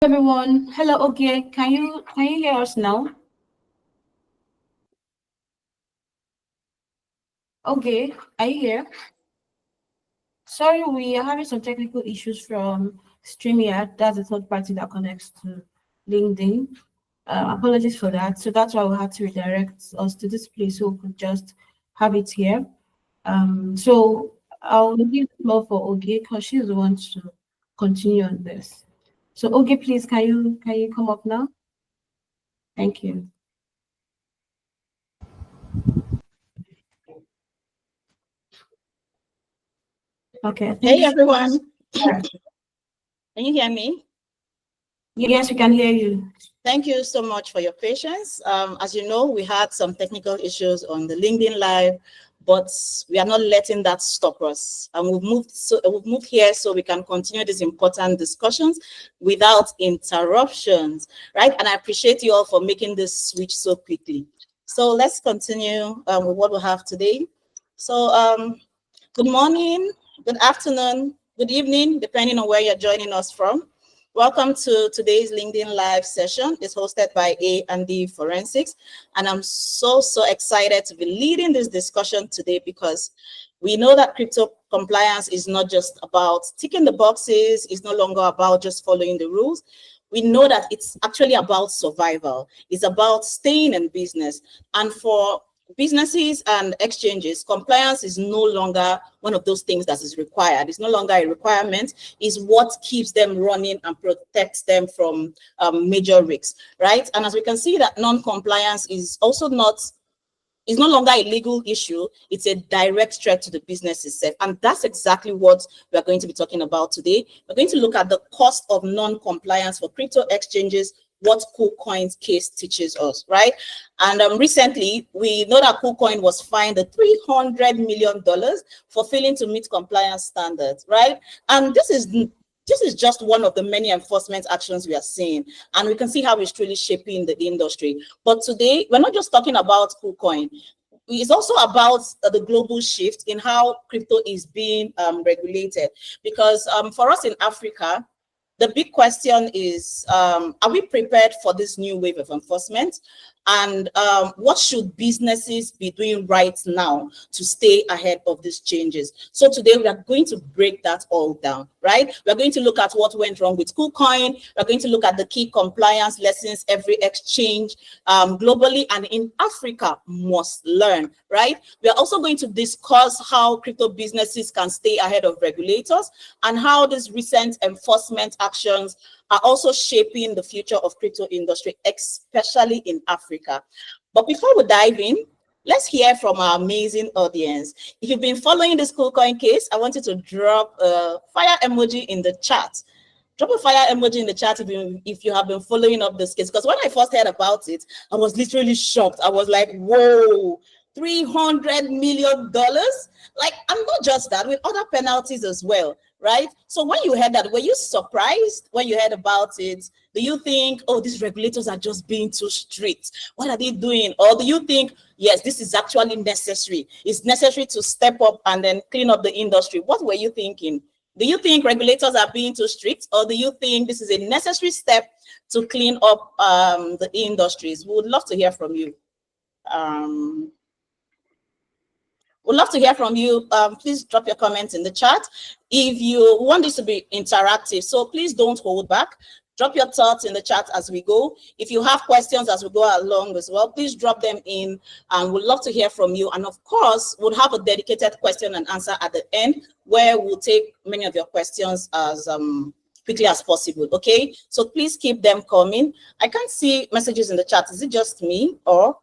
Everyone. Hello. Okay. Can you hear us now? Okay. Are you here? Sorry, we are having some technical issues from StreamYard. That's the third party that connects to LinkedIn. Apologies for that. So that's why we had to redirect us to this place so we could just have it here. So I'll leave the floor for Ogie because she's the one to continue on this. So Ogie, please, can you come up now? Thank you. Okay, I think Hey everyone, can you hear me? yes, we can hear you. Thank you so much for your patience. As you know, we had some technical issues on the LinkedIn Live, but we are not letting that stop us. And we've moved here so we can continue these important discussions without interruptions, right? And I appreciate you all for making this switch so quickly. So let's continue with what we have today. So good morning, good afternoon, good evening, depending on where you're joining us from. Welcome to today's LinkedIn Live session. It's hosted by A&D Forensics. And I'm so excited to be leading this discussion today because we know that crypto compliance is not just about ticking the boxes. It's no longer about just following the rules. We know that it's actually about survival. It's about staying in business. And for businesses and exchanges, compliance is no longer one of those things that is required. It's no longer a requirement. It's what keeps them running and protects them from major risks, right? And as we can see, that non-compliance is also not, it's no longer a legal issue. It's a direct threat to the business itself. And that's exactly what we're going to be talking about today. We're going to look at the cost of non-compliance for crypto exchanges, what KuCoin's case teaches us, right? And recently, we know that KuCoin was fined $300 million for failing to meet compliance standards, right? And this is just one of the many enforcement actions we are seeing, and we can see how it's truly shaping the industry. But today, we're not just talking about KuCoin. It's also about the global shift in how crypto is being regulated. Because for us in Africa, the big question is, are we prepared for this new wave of enforcement? And what should businesses be doing right now to stay ahead of these changes? So today we are going to break that all down, right? We're going to look at what went wrong with KuCoin. We're going to look at the key compliance lessons every exchange globally and in Africa must learn, right? We are also going to discuss how crypto businesses can stay ahead of regulators and how these recent enforcement actions are also shaping the future of crypto industry, especially in Africa. But before we dive in, let's hear from our amazing audience. If you've been following this KuCoin case, I want you to drop a fire emoji in the chat. Drop a fire emoji in the chat if you have been following up this case. Because when I first heard about it, I was literally shocked. I was like, whoa, $300 million? Like, and not just that, with other penalties as well, right? So when you heard that, were you surprised when you heard about it? Do you think, oh, these regulators are just being too strict? What are they doing? Or do you think, yes, this is actually necessary? It's necessary to step up and then clean up the industry. What were you thinking? Do you think regulators are being too strict, or do you think this is a necessary step to clean up the industries? We would love to hear from you. We'd love to hear from you. Please drop your comments in the chat. If you want this to be interactive, so please don't hold back. Drop your thoughts in the chat as we go. If you have questions as we go along as well, please drop them in, and we'd love to hear from you. And of course, we'll have a dedicated question and answer at the end where we'll take many of your questions as quickly as possible, okay? So please keep them coming. I can't see messages in the chat. Is it just me, or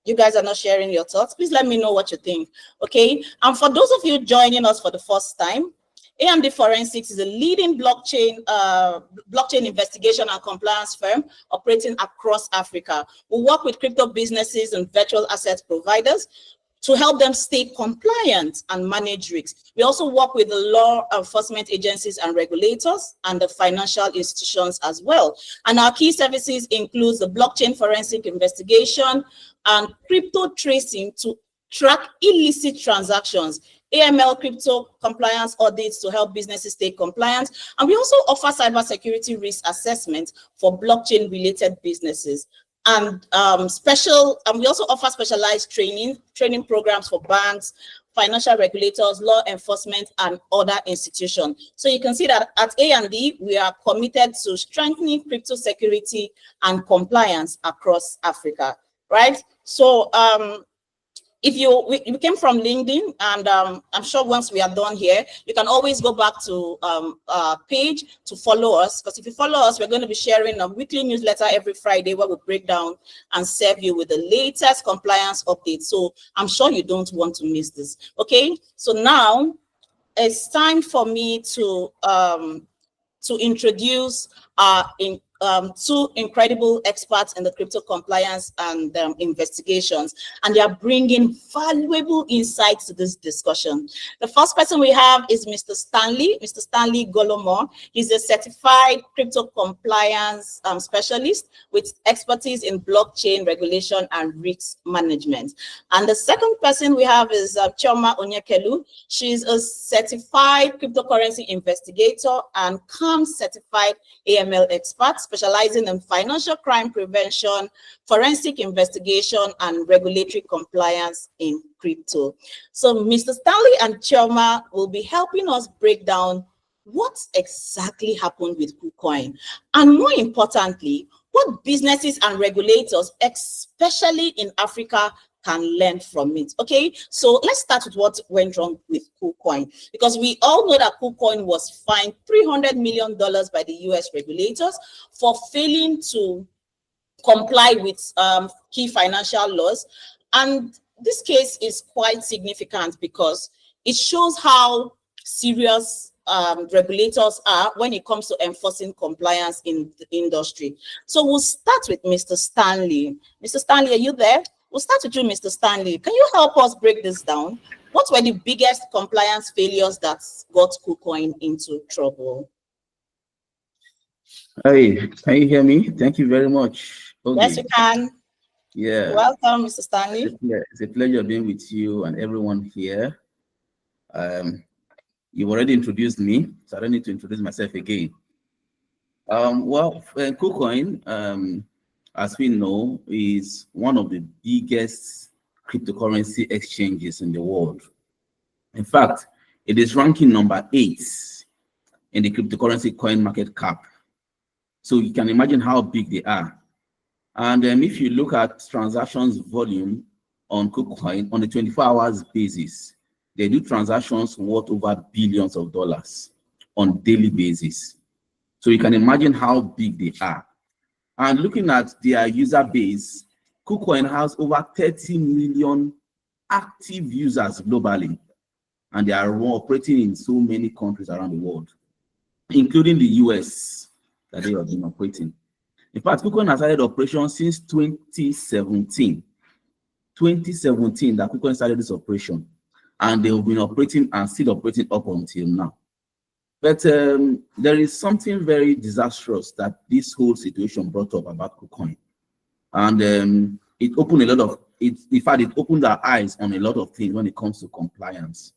you guys are not sharing your thoughts? Please let me know what you think, okay? And for those of you joining us for the first time, AMD Forensics is a leading blockchain investigation and compliance firm operating across Africa. We work with crypto businesses and virtual asset providers to help them stay compliant and manage risks. We also work with the law enforcement agencies and regulators and the financial institutions as well. And our key services include the blockchain forensic investigation and crypto tracing to track illicit transactions. AML crypto compliance audits to help businesses stay compliant. And we also offer cybersecurity risk assessment for blockchain related businesses. And we also offer specialized training programs for banks, financial regulators, law enforcement, and other institutions. So you can see that at A&D, we are committed to strengthening crypto security and compliance across Africa, right? So if we came from LinkedIn, and I'm sure once we are done here, you can always go back to our page to follow us, because if you follow us, we're going to be sharing a weekly newsletter every Friday where we break down and serve you with the latest compliance updates. So I'm sure you don't want to miss this. Okay, so now it's time for me to introduce our two incredible experts in the crypto compliance and investigations, and they are bringing valuable insights to this discussion. The first person we have is Mr. Stanley Golomo. He's a certified crypto compliance specialist with expertise in blockchain regulation and risk management. And the second person we have is Chioma Onyekelu. She's a certified cryptocurrency investigator and CAM certified AML expert, specializing in financial crime prevention, forensic investigation, and regulatory compliance in crypto. So Mr. Stanley and Chioma will be helping us break down what exactly happened with KuCoin, and more importantly, what businesses and regulators, especially in Africa, can learn from it. Okay, so let's start with what went wrong with KuCoin, because we all know that KuCoin was fined $300 million by the US regulators for failing to comply with key financial laws. And this case is quite significant because it shows how serious regulators are when it comes to enforcing compliance in the industry. So we'll start with Mr. Stanley. Mr. Stanley, are you there? We'll start with you, Mr. Stanley. Can you help us break this down? What were the biggest compliance failures that got KuCoin into trouble? Hey, can you hear me? Thank you very much. Okay. Yes, we can. Yeah. Welcome, Mr. Stanley. It's a pleasure being with you and everyone here. You've already introduced me, so I don't need to introduce myself again. KuCoin, as we know, is one of the biggest cryptocurrency exchanges in the world. In fact, it is ranking number 8 in the cryptocurrency coin market cap. So you can imagine how big they are. And if you look at transactions volume on KuCoin on a 24 hours basis, they do transactions worth over billions of dollars on daily basis. So you can imagine how big they are. And looking at their user base, KuCoin has over 30 million active users globally, and they are operating in so many countries around the world, including the US that they have been operating. In fact, KuCoin has started operation since 2017. 2017 that KuCoin started this operation, and they've been operating and still operating up until now. But there is something very disastrous that this whole situation brought up about KuCoin. And it opened a lot of, in fact, it opened our eyes on a lot of things when it comes to compliance.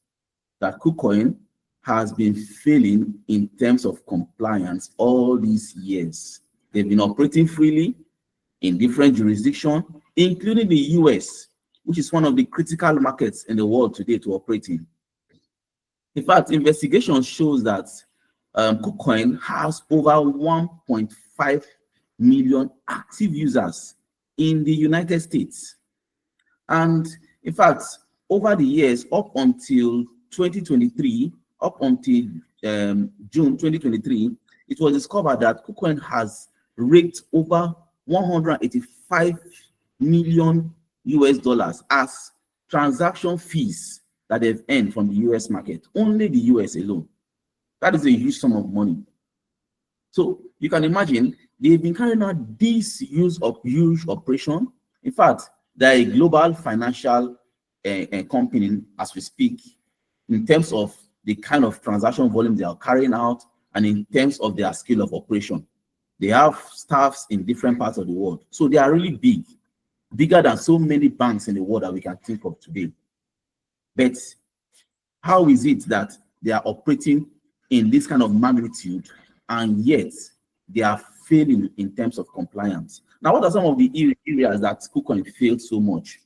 That KuCoin has been failing in terms of compliance all these years. They've been operating freely in different jurisdictions, including the US, which is one of the critical markets in the world today to operate in. In fact, investigation shows that KuCoin has over 1.5 million active users in the United States. And in fact, over the years, up until 2023, up until June 2023, it was discovered that KuCoin has raked over 185 million US dollars as transaction fees that they've earned from the US market, only the US alone. That is a huge sum of money. So you can imagine they've been carrying out this huge operation. In fact, they're a global financial company as we speak, in terms of the kind of transaction volume they are carrying out and in terms of their scale of operation. They have staffs in different parts of the world. So they are really big, bigger than so many banks in the world that we can think of today. But How is it that they are operating in this kind of magnitude and yet they are failing in terms of compliance? Now, what are some of the areas that KuCoin failed so much?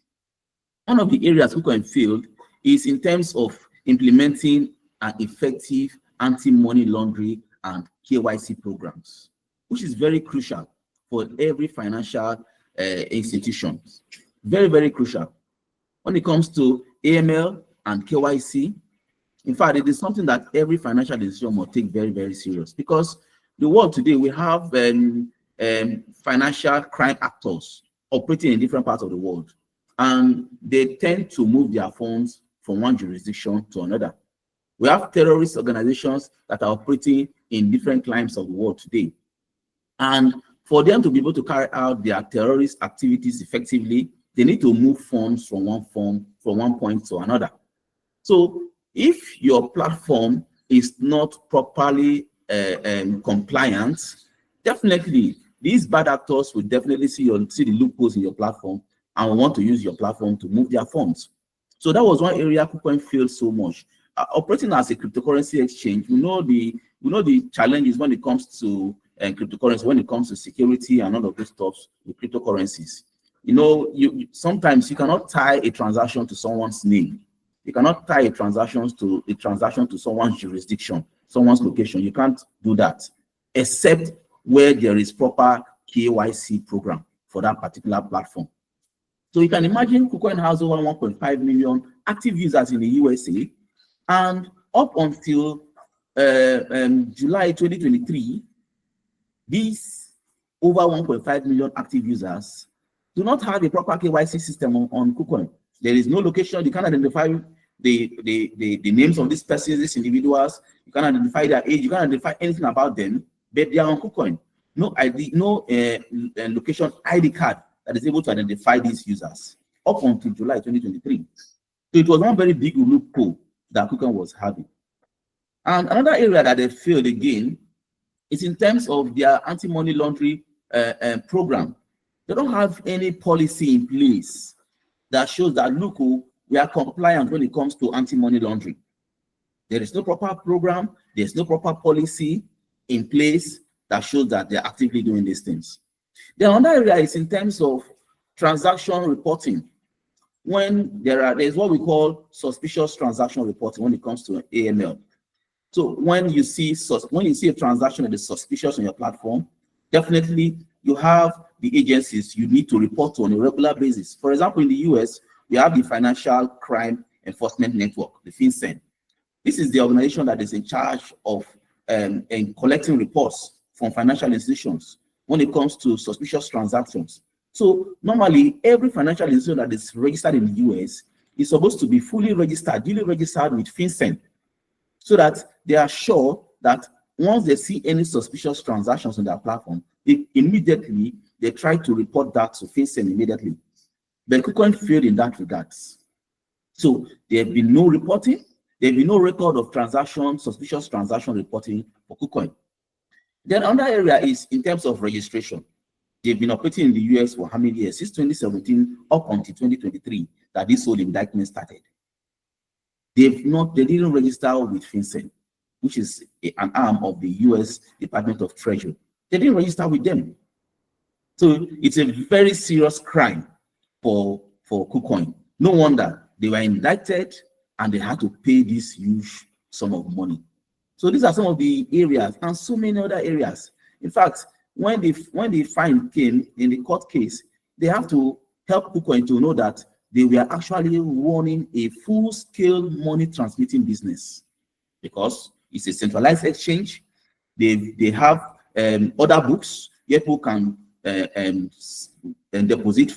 One of the areas KuCoin failed is in terms of implementing an effective anti-money laundering and KYC programs, which is very crucial for every financial institution. Very, very crucial. When it comes to AML and KYC, in fact, it is something that every financial institution must take very, very serious, because the world today, we have financial crime actors operating in different parts of the world, and they tend to move their funds from one jurisdiction to another. We have terrorist organizations that are operating in different climes of the world today. And for them to be able to carry out their terrorist activities effectively, they need to move funds from one point to another. So if your platform is not properly compliant, definitely these bad actors will definitely see the loopholes in your platform and will want to use your platform to move their funds. So that was one area KuCoin failed so much. Operating as a cryptocurrency exchange, we know the challenges when it comes to cryptocurrency, when it comes to security and all of these stuff with cryptocurrencies. Sometimes you cannot tie a transaction to someone's name. You cannot tie a transaction to someone's jurisdiction, someone's location. You can't do that, except where there is proper KYC program for that particular platform. So you can imagine KuCoin has over 1.5 million active users in the USA, and up until July 2023, these over 1.5 million active users do not have a proper KYC system on KuCoin. There is no location. You can't identify the names of these persons, these individuals. You can't identify their age. You can't identify anything about them, but they are on KuCoin. No ID, no location ID card that is able to identify these users up until July 2023. So it was one very big loophole that KuCoin was having. And another area that they failed again is in terms of their anti-money laundering program. They don't have any policy in place that shows that, look, we are compliant when it comes to anti-money laundering. There is no proper program, there's no proper policy in place that shows that they're actively doing these things. The other area is in terms of transaction reporting. When there's what we call suspicious transaction reporting when it comes to AML. So when you see a transaction that is suspicious on your platform, definitely you have the agencies you need to report to on a regular basis. For example, in the US, we have the Financial Crime Enforcement Network, the FinCEN. This is the organization that is in charge of collecting reports from financial institutions when it comes to suspicious transactions. So normally, every financial institution that is registered in the US is supposed to be fully registered, duly registered with FinCEN, so that they are sure that once they see any suspicious transactions on their platform, immediately they try to report that to FinCEN immediately. But KuCoin failed in that regard. So there have been no reporting, there have been no record of suspicious transaction reporting for KuCoin. Then another area is in terms of registration. They've been operating in the US for how many years? Since 2017 up until 2023 that this whole indictment started. They didn't register with FinCEN, which is an arm of the US Department of Treasury. They didn't register with them. So it's a very serious crime for KuCoin. No wonder they were indicted and they had to pay this huge sum of money. So these are some of the areas and so many other areas. In fact, when the fine came in the court case, they have to help KuCoin to know that they were actually running a full-scale money transmitting business, because it's a centralized exchange. They have other books where people can deposit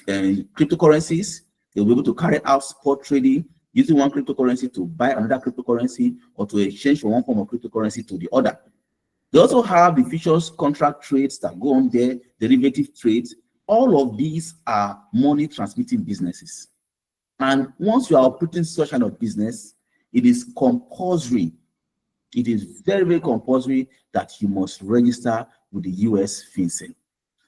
cryptocurrencies. They'll be able to carry out spot trading using one cryptocurrency to buy another cryptocurrency or to exchange from one form of cryptocurrency to the other. They also have the futures contract trades that go on there, derivative trades. All of these are money transmitting businesses. And once you are operating such kind of business, it is compulsory. It is very, very compulsory that you must register with the US FinCEN.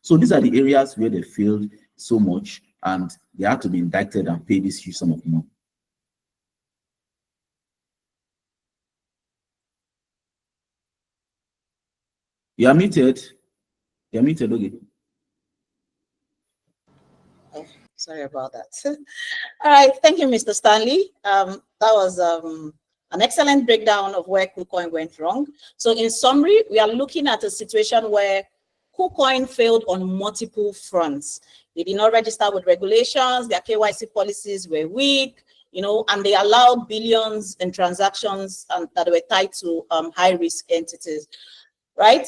So these are the areas where they failed so much and they had to be indicted and pay this huge sum of money. You are muted. You are muted, okay. Oh, sorry about that. All right, thank you, Mr. Stanley. That was an excellent breakdown of where KuCoin went wrong. So in summary, we are looking at a situation where KuCoin failed on multiple fronts. They did not register with regulations, their KYC policies were weak, and they allowed billions in transactions that were tied to high-risk entities, right?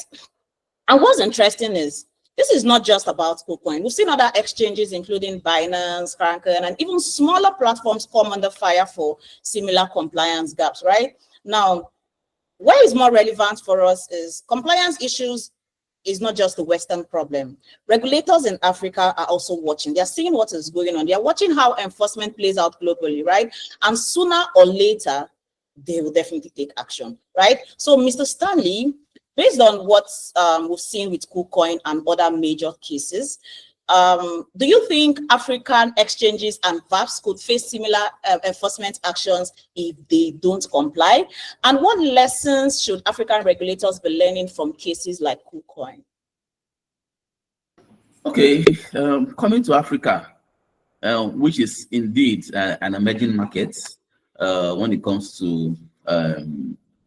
And what's interesting is this is not just about KuCoin. We've seen other exchanges, including Binance, Kraken, and even smaller platforms come under fire for similar compliance gaps, right? Now, what is more relevant for us is compliance issues is not just a Western problem. Regulators in Africa are also watching. They're seeing what is going on. They're watching how enforcement plays out globally, right? And sooner or later, they will definitely take action, right? So, Mr. Stanley, based on what we've seen with KuCoin and other major cases, do you think African exchanges and VAPs could face similar enforcement actions if they don't comply? And what lessons should African regulators be learning from cases like KuCoin? Okay, coming to Africa, which is indeed an emerging market when it comes to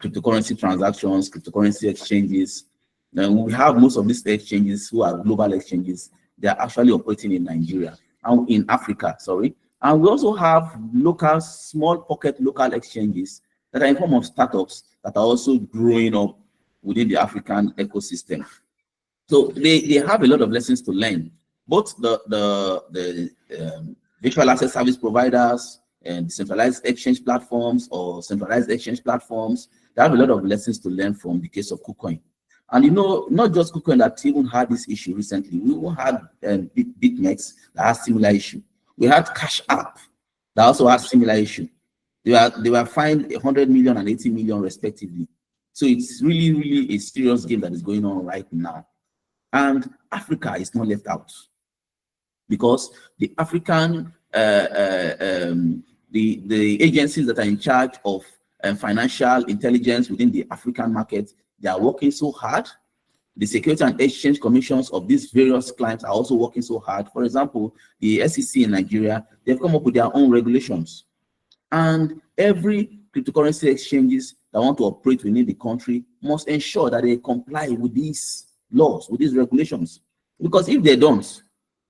cryptocurrency transactions, cryptocurrency exchanges. We have most of these exchanges who are global exchanges. They are actually operating in Nigeria and in Africa, sorry. And we also have local, small pocket local exchanges that are in form of startups that are also growing up within the African ecosystem. So they have a lot of lessons to learn. Both the virtual asset service providers and decentralized exchange platforms or centralized exchange platforms, they have a lot of lessons to learn from the case of KuCoin. And not just KuCoin that even had this issue recently. We even had BitMEX that has similar issue. We had Cash App that also has similar issue. They were fined 100 million and 80 million respectively. So it's really, really a serious game that is going on right now. And Africa is not left out because the African the agencies that are in charge of financial intelligence within the African market, they are working so hard. The Security and Exchange Commissions of these various clients are also working so hard. For example, the SEC in Nigeria, they've come up with their own regulations. And every cryptocurrency exchanges that want to operate within the country must ensure that they comply with these laws, with these regulations. Because if they don't,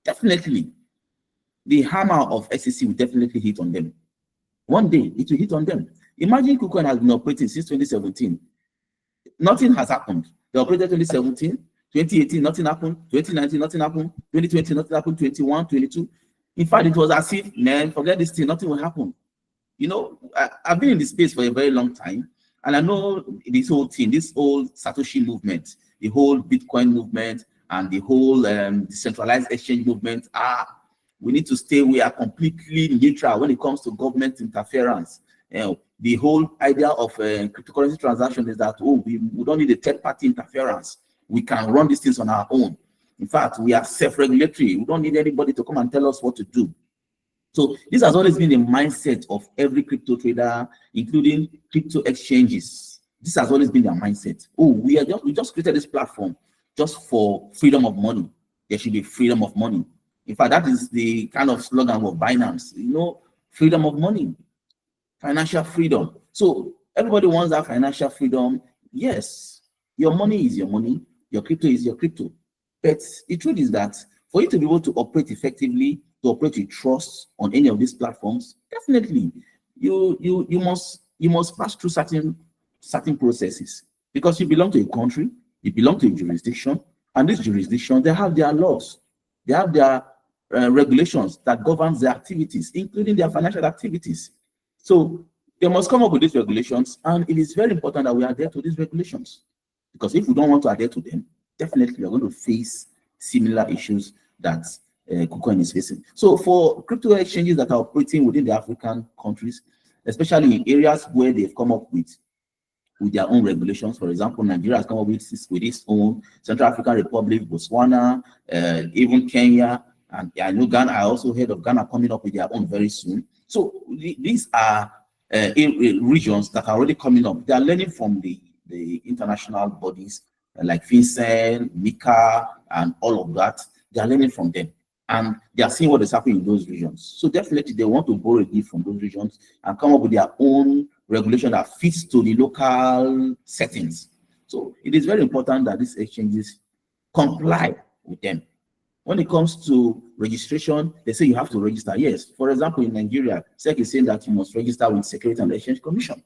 definitely the hammer of SEC will definitely hit on them. One day it will hit on them. Imagine KuCoin has been operating since 2017. Nothing has happened. They operated 2017, 2018, nothing happened, 2019, nothing happened, 2020, nothing happened, 21, 22. In fact, it was as if, man, forget this thing, nothing will happen. I've been in this space for a very long time, and I know this whole thing, this whole Satoshi movement, the whole Bitcoin movement, and the whole decentralized exchange movement. We need to stay. We are completely neutral when it comes to government interference. The whole idea of cryptocurrency transaction is that we don't need a third-party interference. We can run these things on our own. In fact, we are self-regulatory. We don't need anybody to come and tell us what to do. So this has always been the mindset of every crypto trader, including crypto exchanges. This has always been their mindset. We just created this platform just for freedom of money. There should be freedom of money. In fact, that is the kind of slogan of Binance. Freedom of money, financial freedom. So everybody wants that financial freedom. Yes, your money is your money. Your crypto is your crypto. But the truth is that for you to be able to operate effectively, to operate with trust on any of these platforms, definitely you must pass through certain processes, because you belong to a country, you belong to a jurisdiction, and this jurisdiction, they have their laws, they have their regulations that governs their activities, including their financial activities. So they must come up with these regulations, and it is very important that we adhere to these regulations, because if we don't want to adhere to them, definitely we are going to face similar issues that KuCoin is facing. So for crypto exchanges that are operating within the African countries, especially in areas where they've come up with their own regulations, for example, Nigeria has come up with its own, Central African Republic, Botswana, even Kenya, and I know Ghana. I also heard of Ghana coming up with their own very soon. So these are regions that are already coming up. They are learning from the international bodies like FinCEN, Mika, and all of that. They are learning from them, and they are seeing what is happening in those regions. So definitely they want to borrow a gift from those regions and come up with their own regulation that fits to the local settings. So it is very important that these exchanges comply with them. When it comes to registration, they say you have to register. Yes, for example, in Nigeria, SEC is saying that you must register with Security and Exchange Commission.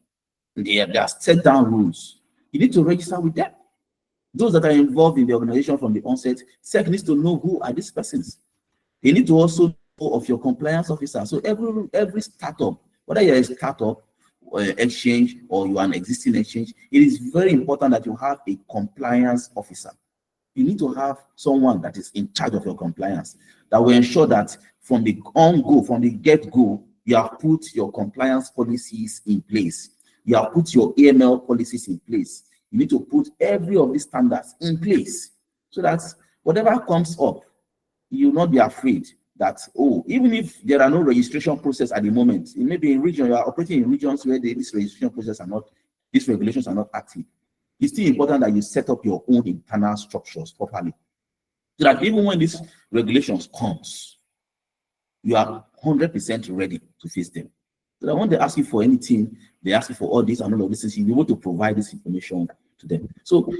They are set down rules. You need to register with them. Those that are involved in the organization from the onset, SEC needs to know who are these persons. They need to also know of your compliance officer. So every startup, whether you're a startup, exchange, or you are an existing exchange, it is very important that you have a compliance officer. You need to have someone that is in charge of your compliance, that will ensure that from the get-go, you have put your compliance policies in place. You have put your AML policies in place. You need to put every of these standards in place so that whatever comes up, you will not be afraid that, oh, even if there are no registration process at the moment, it may be in region, you are operating in regions where this registration process are not, these regulations are not active. It's still important that you set up your own internal structures properly, so that even when these regulations comes, you are 100% ready to face them. So that when they ask you for anything, they ask you for all this and all of this, you're able to provide this information to them. So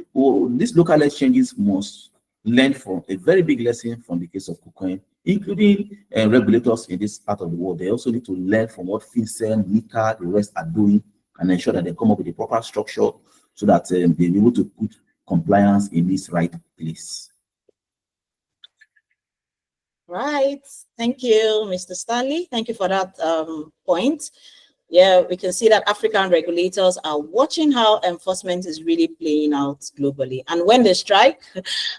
these local exchanges must learn from a very big lesson from the case of KuCoin, including regulators in this part of the world. They also need to learn from what FinCEN, Mika, the rest are doing, and ensure that they come up with a proper structure so that they'll be able to put compliance in this right place. Right. Thank you, Mr. Stanley. Thank you for that point. Yeah, we can see that African regulators are watching how enforcement is really playing out globally. And when they strike,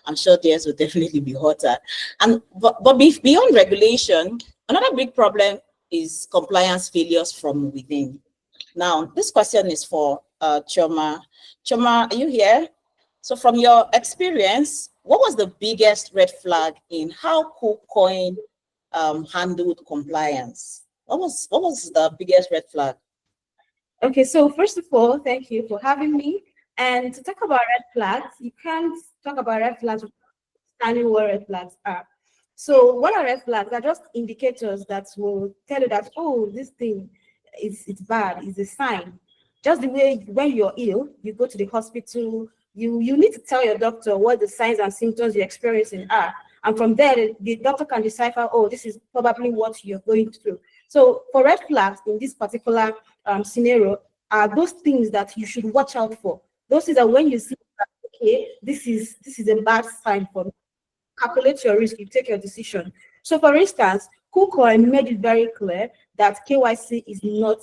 I'm sure theirs will definitely be hotter. But beyond regulation, another big problem is compliance failures from within. Now, this question is for Chioma. Chioma, are you here? So from your experience, what was the biggest red flag in how KuCoin handled compliance? What was the biggest red flag? Okay, so first of all, thank you for having me. And to talk about red flags, you can't talk about red flags without understanding what red flags are. So what are red flags? They're just indicators that will tell you that, oh, this thing it's bad, it's a sign. Just the way when you're ill, you go to the hospital, you need to tell your doctor what the signs and symptoms you're experiencing are. And from there, the doctor can decipher, oh, this is probably what you're going through. So for red flags in this particular scenario are those things that you should watch out for. Those things that when you see that, okay, this is a bad sign for me, calculate your risk, you take your decision. So for instance, KuCoin made it very clear that KYC is not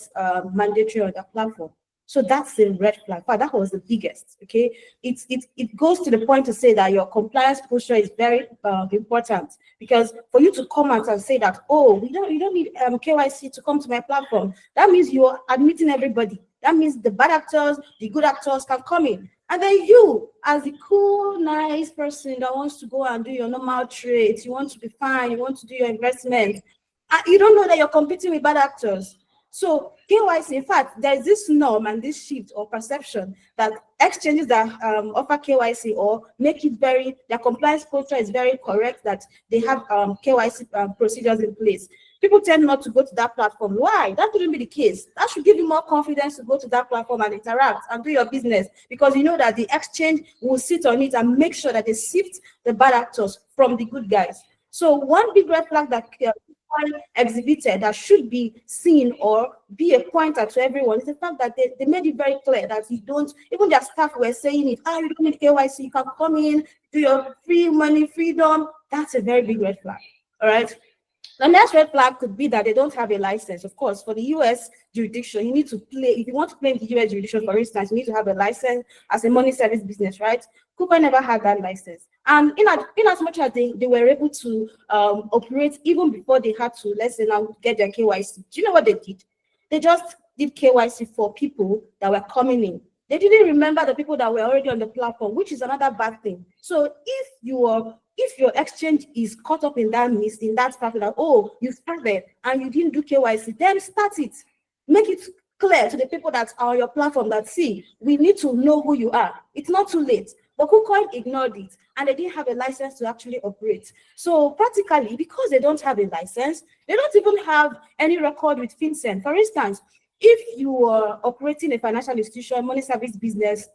mandatory on the platform. So that's the red flag. But that was the biggest. Okay, it goes to the point to say that your compliance posture is very important, because for you to come out and say that, oh, you don't need KYC to come to my platform, that means you're admitting everybody. That means the bad actors, the good actors can come in. And then you, as the cool, nice person that wants to go and do your normal trades, you want to be fine, you want to do your investment, you don't know that you're competing with bad actors. So KYC, in fact, there's this norm and this shift or perception that exchanges that offer KYC or make it their compliance culture is very correct, that they have KYC procedures in place. People tend not to go to that platform. Why? That shouldn't be the case. That should give you more confidence to go to that platform and interact and do your business, because you know that the exchange will sit on it and make sure that they sift the bad actors from the good guys. So one big red flag that exhibited that should be seen or be a pointer to everyone is the fact that they made it very clear that you don't, even their staff were saying it, you don't need KYC, you can come in, do your free money, freedom. That's a very big red flag. All right. The next red flag could be that they don't have a license. Of course, for the US jurisdiction, you need to play. If you want to play in the US jurisdiction, for instance, you need to have a license as a money service business, right? KuCoin never had that license. And in as much as they were able to operate even before they had to, let's say now, get their KYC, do you know what they did? They just did KYC for people that were coming in. They didn't remember the people that were already on the platform, which is another bad thing. So if your exchange is caught up in that mist, in that fact that, oh, you started and you didn't do KYC, then start it. Make it clear to the people that are on your platform that, see, we need to know who you are. It's not too late. But KuCoin ignored it, and they didn't have a license to actually operate. So practically, because they don't have a license, they don't even have any record with FinCEN. For instance, if you are operating a financial institution, money service business,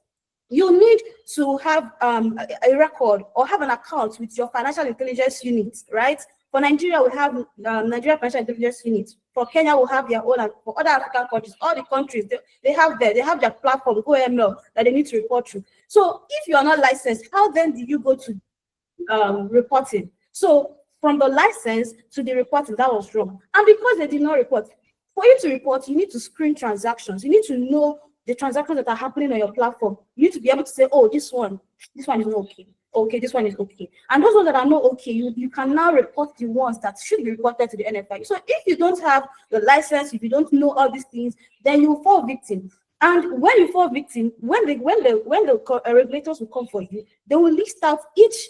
you need to have a record or have an account with your financial intelligence unit, right? For Nigeria, we have Nigeria Financial Intelligence Unit. For Kenya, we have their own. And for other African countries, all the countries, they have their platform, OML, that they need to report to. So if you are not licensed, how then do you go to reporting? So from the license to the reporting, that was wrong. And because they did not report, for you to report, you need to screen transactions. You need to know the transactions that are happening on your platform. You need to be able to say, oh, this one is not okay. Okay, this one is okay. And those ones that are not okay, you can now report the ones that should be reported to the NFI. So if you don't have the license, if you don't know all these things, then you fall victim. And when you fall victim, when the regulators will come for you, they will list out each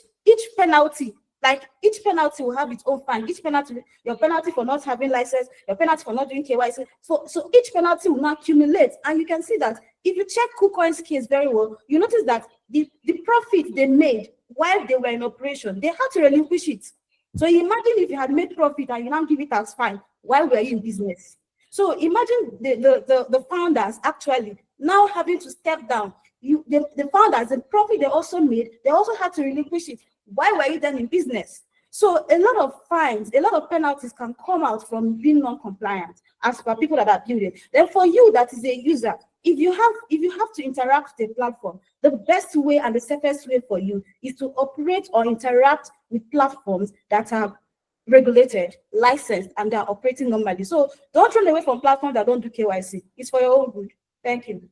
penalty. Like each penalty will have its own fine. Each penalty, your penalty for not having license, your penalty for not doing KYC. So each penalty will now accumulate. And you can see that if you check KuCoin's case very well, you notice that the profit they made while they were in operation, they had to relinquish it. So imagine if you had made profit and you now give it as fine, why were you in business? So imagine the founders actually now having to step down. The founders, the profit they also made, they also had to relinquish it. Why were you then in business? So a lot of fines, a lot of penalties can come out from being non-compliant as per people that are building. Then for you that is a user, if you have to interact with a platform, the best way and the safest way for you is to operate or interact with platforms that are regulated, licensed, and they are operating normally. So don't run away from platforms that don't do KYC. It's for your own good. Thank you.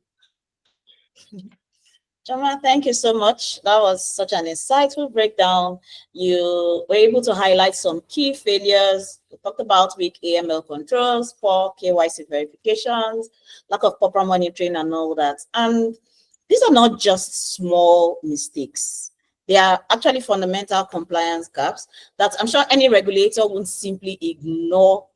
Jama, thank you so much. That was such an insightful breakdown. You were able to highlight some key failures. We talked about weak AML controls, poor KYC verifications, lack of proper monitoring and all that. And these are not just small mistakes. They are actually fundamental compliance gaps that I'm sure any regulator won't simply ignore.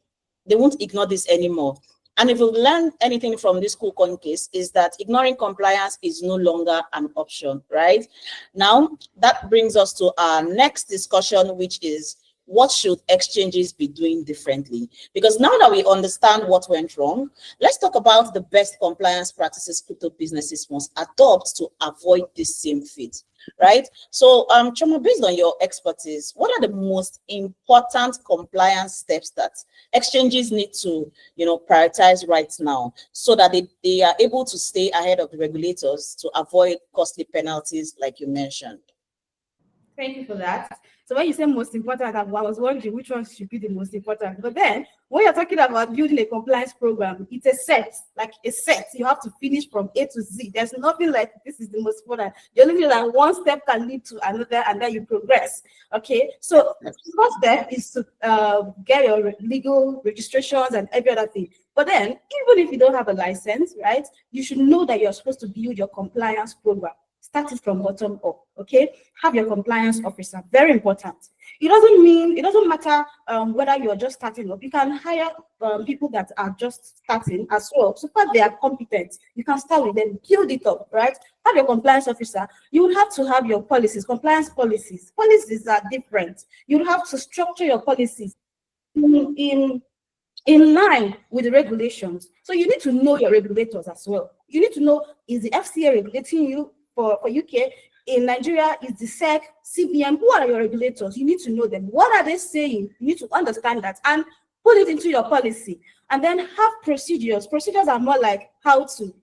They won't ignore this anymore. And if we've learned anything from this KuCoin case, is that ignoring compliance is no longer an option, right? Now, that brings us to our next discussion, which is what should exchanges be doing differently? Because now that we understand what went wrong, let's talk about the best compliance practices crypto businesses must adopt to avoid this same fate, right? So, Choma, based on your expertise, what are the most important compliance steps that exchanges need to, prioritize right now so that they are able to stay ahead of the regulators to avoid costly penalties like you mentioned? Thank you for that. So when you say most important, I was wondering which one should be the most important. But then when you're talking about building a compliance program, it's a set, like a set. You have to finish from A to Z. There's nothing like this is the most important. The only thing that one step can lead to another, and then you progress. Okay. So the first step is to get your legal registrations and every other thing. But then, even if you don't have a license, right, you should know that you're supposed to build your compliance program. Starting from bottom up, okay? Have your compliance officer, very important. It doesn't matter whether you're just starting up. You can hire people that are just starting as well. So far they are competent, you can start with them, build it up, right? Have your compliance officer. You will have to have your policies, compliance policies. Policies are different. You'll have to structure your policies in line with the regulations. So you need to know your regulators as well. You need to know, is the FCA regulating you? For UK, in Nigeria, is the SEC, CBN. Who are your regulators? You need to know them. What are they saying? You need to understand that and put it into your policy. And then have procedures. Procedures are more like how to,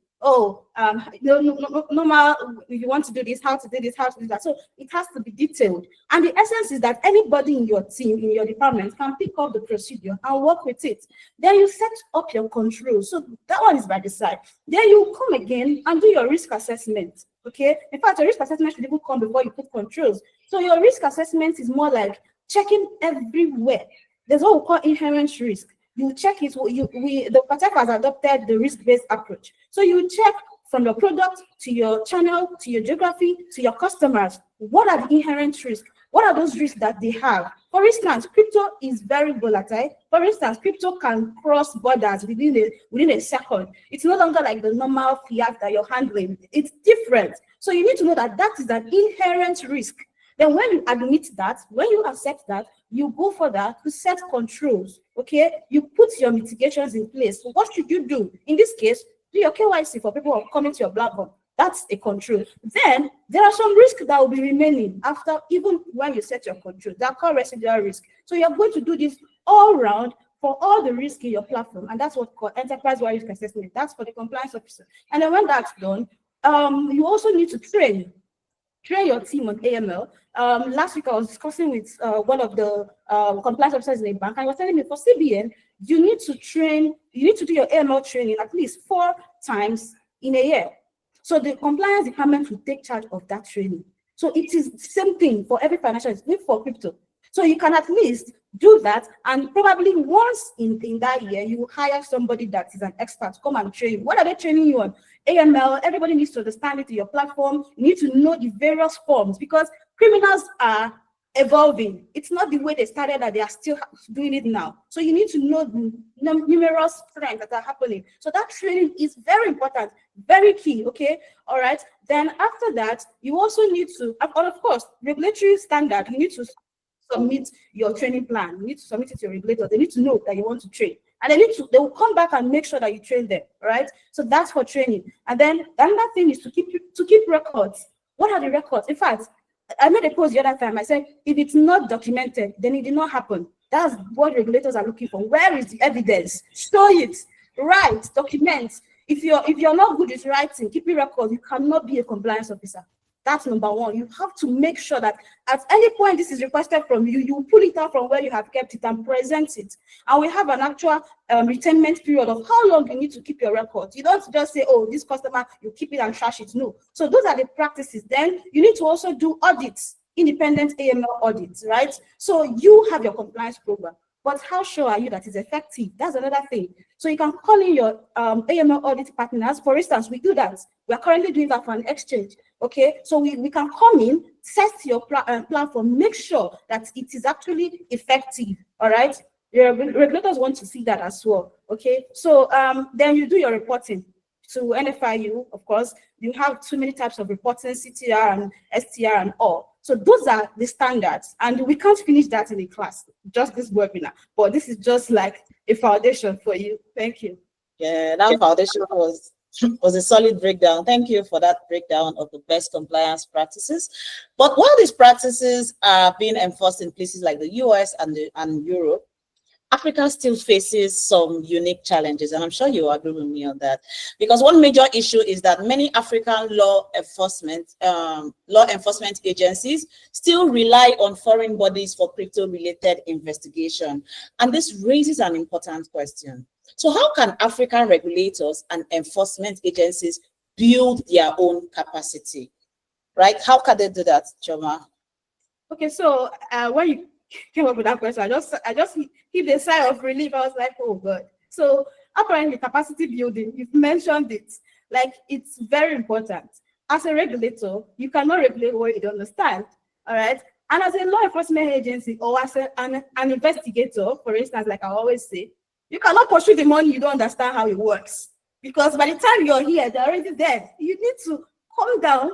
normal, if you want to do this, how to do this, how to do that. So it has to be detailed. And the essence is that anybody in your team, in your department, can pick up the procedure and work with it. Then you set up your controls. So that one is by the side. Then you come again and do your risk assessment. Okay. In fact, your risk assessment should even come before you put controls. So your risk assessment is more like checking everywhere. There's what we call inherent risk. You check it. The FATF has adopted the risk-based approach. So you check from your product to your channel, to your geography, to your customers. What are the inherent risks? What are those risks that they have? For instance, crypto is very volatile. For instance, crypto can cross borders within a second. It's no longer like the normal fiat that you're handling. It's different. So you need to know that that is an inherent risk. Then when you admit that, when you accept that, you go further to set controls, okay? You put your mitigations in place. So what should you do? In this case, do your KYC for people who are coming to your platform. That's a control. Then there are some risks that will be remaining after, even when you set your control. They are called residual risk. So you're going to do this all around for all the risk in your platform. And that's what called enterprise-wide risk assessment. That's for the compliance officer. And then when that's done, you also need to train your team on AML. Last week I was discussing with one of the compliance officers in a bank, and he was telling me for CBN, you need to do your AML training at least 4 times in a year. So the compliance department will take charge of that training. So it is the same thing for every financial institution, for crypto. So you can at least do that, and probably once in that year, you hire somebody that is an expert to come and train you. What are they training you on? AML, everybody needs to understand it in your platform. You need to know the various forms, because criminals are evolving. It's not the way they started that they are still doing it now. So you need to know the numerous trends that are happening. So that training is very important, very key, okay? All right. Then after that, you also need to, and of course, regulatory standard, you need to submit your training plan. You need to submit it to your regulator. They need to know that you want to train. And they will come back and make sure that you train them, right? So that's for training. And then another thing is to keep records. What are the records? In fact, I made a post the other time. I said, if it's not documented, then it did not happen. That's what regulators are looking for. Where is the evidence? Show it. Write, document. If you're not good at writing, keeping records, you cannot be a compliance officer. That's number one. You have to make sure that at any point this is requested from you, you pull it out from where you have kept it and present it. And we have an actual retainment period of how long you need to keep your records. You don't just say, oh, this customer, you keep it and trash it. No. So those are the practices. Then you need to also do audits, independent AML audits, right? So you have your compliance program. But how sure are you that it's effective? That's another thing. So you can call in your AML audit partners. For instance, we do that. We are currently doing that for an exchange. Okay, so we can come in, test your platform, make sure that it is actually effective. All right, your regulators want to see that as well. Okay, so then you do your reporting to NFIU. Of course, you have too many types of reporting, CTR and STR and all. So those are the standards, and we can't finish that in a class, just this webinar. But this is just like a foundation for you. Thank you. Yeah, that foundation was a solid breakdown. Thank you for that breakdown of the best compliance practices. But while these practices are being enforced in places like the US and Europe, Africa still faces some unique challenges, and I'm sure you agree with me on that. Because one major issue is that many African law enforcement agencies still rely on foreign bodies for crypto-related investigation, and this raises an important question. So how can African regulators and enforcement agencies build their own capacity, right? How can they do that, Choma? Okay, so when you came up with that question, I just heaved a sigh of relief. I was like, oh God. So apparently capacity building, you've mentioned it, like it's very important. As a regulator, you cannot regulate what you don't understand, all right? And as a law enforcement agency or as an investigator, for instance, like I always say, you cannot pursue the money you don't understand how it works. Because by the time you're here, they're already dead. You need to calm down,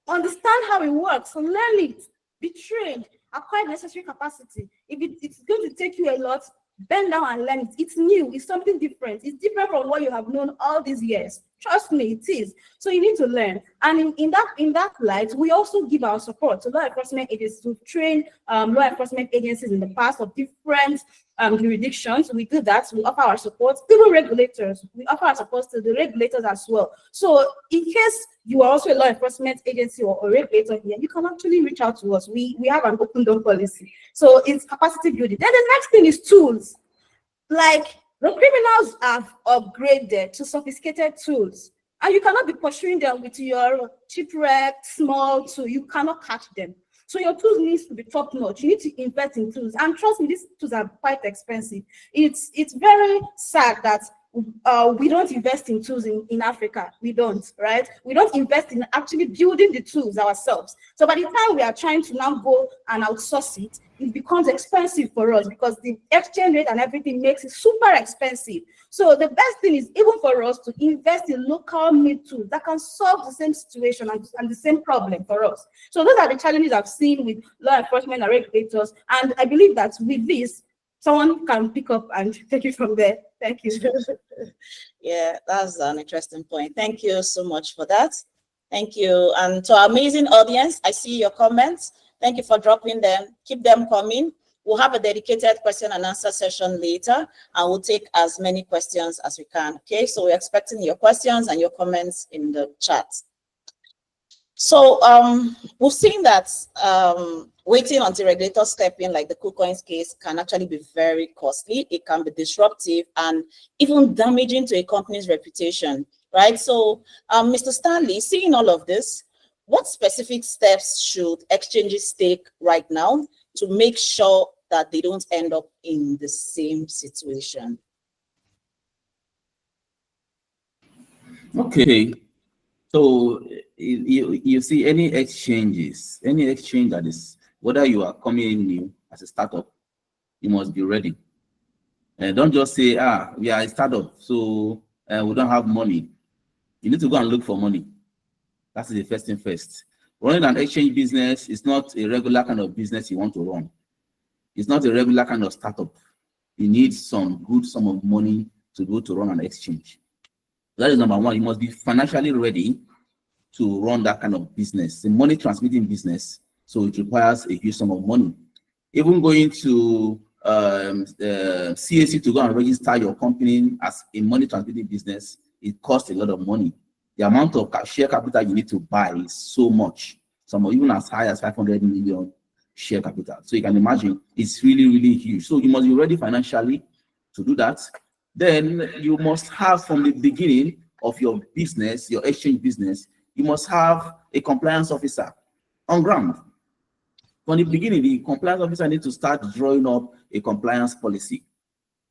understand how it works, learn it, be trained, acquire necessary capacity. If it's going to take you a lot, bend down and learn it. It's new, it's something different. It's different from what you have known all these years. Trust me, it is. So you need to learn. And in that light, we also give our support to law enforcement agencies to train law enforcement agencies in the past of different jurisdictions. We do that. We offer our support. Even regulators, we offer our support to the regulators as well. So in case you are also a law enforcement agency or a regulator here, you can actually reach out to us. We have an open door policy. So it's capacity building. Then the next thing is tools. Like the criminals have upgraded to sophisticated tools, and you cannot be pursuing them with your shipwrecked small tool. You cannot catch them. So your tools needs to be top notch. You need to invest in tools, and trust me, these tools are quite expensive. It's very sad that we don't invest in tools in Africa. We don't, right? We don't invest in actually building the tools ourselves. So by the time we are trying to now go and outsource it, it becomes expensive for us because the exchange rate and everything makes it super expensive. So the best thing is even for us to invest in local made tools that can solve the same situation and the same problem for us. So those are the challenges I've seen with law enforcement and regulators. And I believe that with this, someone can pick up and take it from there. Thank you. Yeah, that's an interesting point. Thank you so much for that. Thank you. And to our amazing audience, I see your comments. Thank you for dropping them. Keep them coming. We'll have a dedicated question and answer session later, and we'll take as many questions as we can. Okay, so we're expecting your questions and your comments in the chat. So we've seen that waiting until regulators step in, like the KuCoin's case, can actually be very costly. It can be disruptive and even damaging to a company's reputation, right? So Mr. Stanley, seeing all of this, what specific steps should exchanges take right now to make sure that they don't end up in the same situation? Okay. So you see any exchange that is, whether you are coming in new as a startup, you must be ready. And don't just say, we are a startup, so we don't have money. You need to go and look for money. That's the first thing first. Running an exchange business is not a regular kind of business you want to run. It's not a regular kind of startup. You need some good sum of money to go to run an exchange. That is number one. You must be financially ready to run that kind of business. It's a money transmitting business, so it requires a huge sum of money. Even going to CAC to go and register your company as a money transmitting business, it costs a lot of money. The amount of share capital you need to buy is so much, some even as high as 500 million share capital. So you can imagine it's really, really huge. So you must be ready financially to do that. Then you must have, from the beginning of your business, your exchange business, you must have a compliance officer on ground. From the beginning, the compliance officer needs to start drawing up a compliance policy.